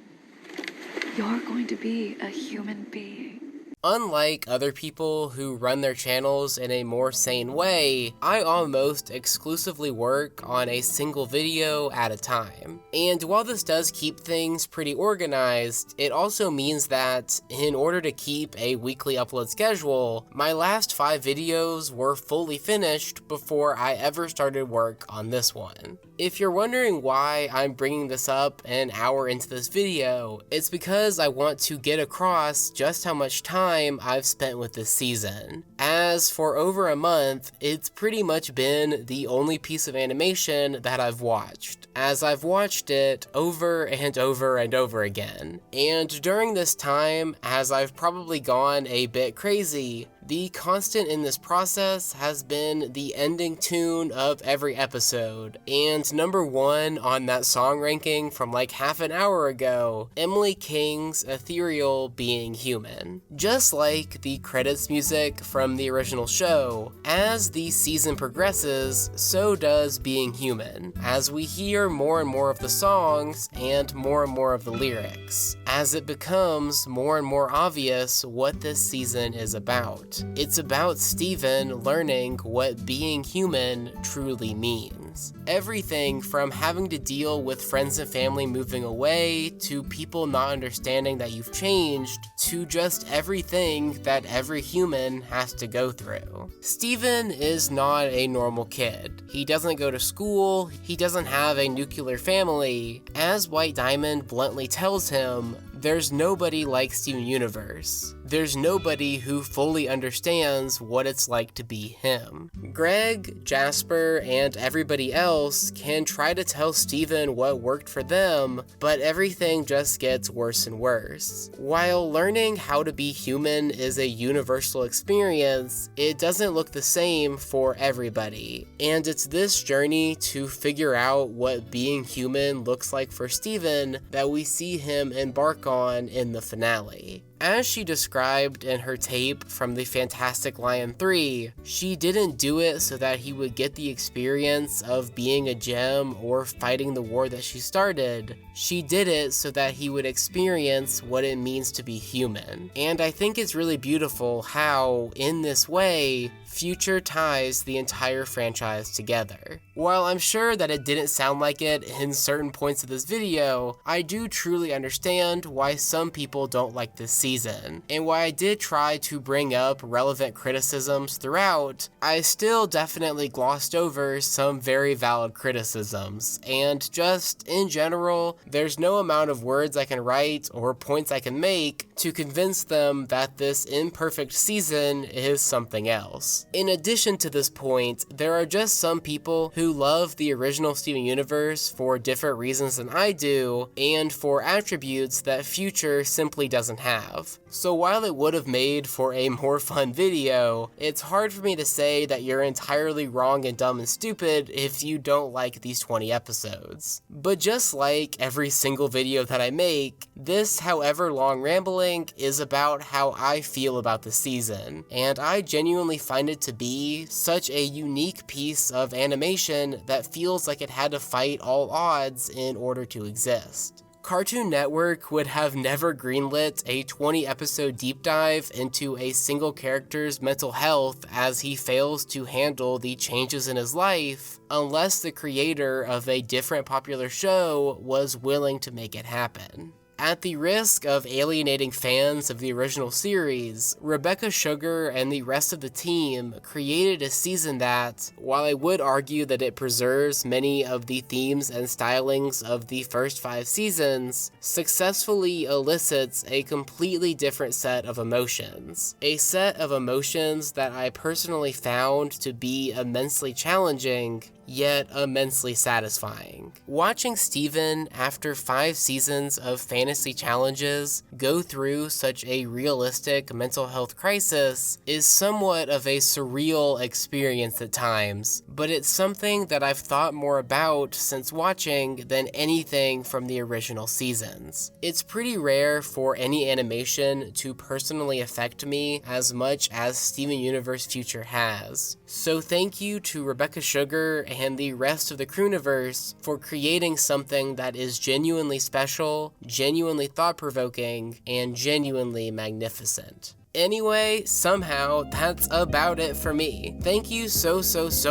Speaker 7: You're going to be a human being.
Speaker 6: Unlike other people who run their channels in a more sane way, I almost exclusively work on a single video at a time. And while this does keep things pretty organized, it also means that, in order to keep a weekly upload schedule, my last 5 videos were fully finished before I ever started work on this one. If you're wondering why I'm bringing this up an hour into this video, it's because I want to get across just how much time I've spent with this season. As for over a month, it's pretty much been the only piece of animation that I've watched, as I've watched it over and over and over again. And during this time, as I've probably gone a bit crazy, the constant in this process has been the ending tune of every episode, and number 1 on that song ranking from like half an hour ago, Emily King's ethereal Being Human. Just like the credits music from the original show, as the season progresses, so does Being Human, as we hear more and more of the songs and more of the lyrics, as it becomes more and more obvious what this season is about. It's about Steven learning what being human truly means. emotions. Everything from having to deal with friends and family moving away, to people not understanding that you've changed, to just everything that every human has to go through. Steven is not a normal kid. He doesn't go to school, he doesn't have a nuclear family. As White Diamond bluntly tells him, there's nobody like Steven Universe. There's nobody who fully understands what it's like to be him. Greg, Jasper, and everybody else can try to tell Steven what worked for them, but everything just gets worse and worse. While learning how to be human is a universal experience, it doesn't look the same for everybody. And it's this journey to figure out what being human looks like for Steven that we see him embark on in the finale. As she described in her tape from the Fantastic Lion 3, she didn't do it so that he would get the experience of being a gem or fighting the war that she started. She did it so that he would experience what it means to be human. And I think it's really beautiful how, in this way, Future ties the entire franchise together. While I'm sure that it didn't sound like it in certain points of this video, I do truly understand why some people don't like this season, and why I did try to bring up relevant criticisms throughout, I still definitely glossed over some very valid criticisms, and just in general, there's no amount of words I can write or points I can make to convince them that this imperfect season is something else. In addition to this point, there are just some people who love the original Steven Universe for different reasons than I do, and for attributes that Future simply doesn't have. So while it would have made for a more fun video, it's hard for me to say that you're entirely wrong and dumb and stupid if you don't like these 20 episodes. But just like every single video that I make, this however long rambling is about how I feel about the season, and I genuinely find it to be such a unique piece of animation that feels like it had to fight all odds in order to exist. Cartoon Network would have never greenlit a 20-episode deep dive into a single character's mental health as he fails to handle the changes in his life unless the creator of a different popular show was willing to make it happen. At the risk of alienating fans of the original series, Rebecca Sugar and the rest of the team created a season that, while I would argue that it preserves many of the themes and stylings of the first 5 seasons, successfully elicits a completely different set of emotions. A set of emotions that I personally found to be immensely challenging, yet immensely satisfying. Watching Steven, after 5 seasons of fantasy challenges, go through such a realistic mental health crisis is somewhat of a surreal experience at times, but it's something that I've thought more about since watching than anything from the original seasons. It's pretty rare for any animation to personally affect me as much as Steven Universe Future has. So thank you to Rebecca Sugar and the rest of the Crewniverse for creating something that is genuinely special, genuinely thought-provoking, and genuinely magnificent. Anyway, somehow, that's about it for me. Thank you so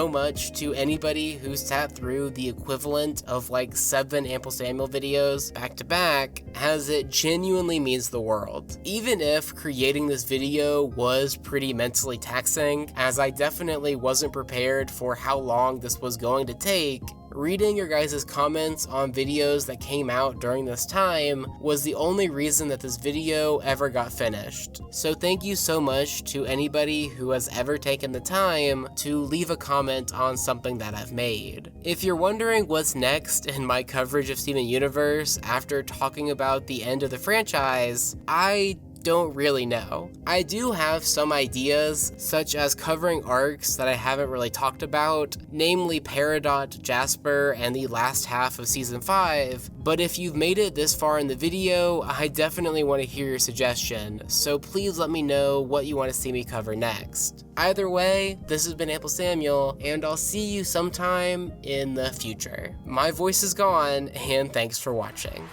Speaker 6: much to anybody who sat through the equivalent of like 7 AmpleSamuel videos back to back, as it genuinely means the world. Even if creating this video was pretty mentally taxing, as I definitely wasn't prepared for how long this was going to take, reading your guys' comments on videos that came out during this time was the only reason that this video ever got finished. So thank you so much to anybody who has ever taken the time to leave a comment on something that I've made. If you're wondering what's next in my coverage of Steven Universe after talking about the end of the franchise, I don't really know. I do have some ideas, such as covering arcs that I haven't really talked about, namely Peridot, Jasper, and the last half of Season 5, but if you've made it this far in the video, I definitely want to hear your suggestion, so please let me know what you want to see me cover next. Either way, this has been AmpleSamuel, and I'll see you sometime in the future. My voice is gone, and thanks for watching.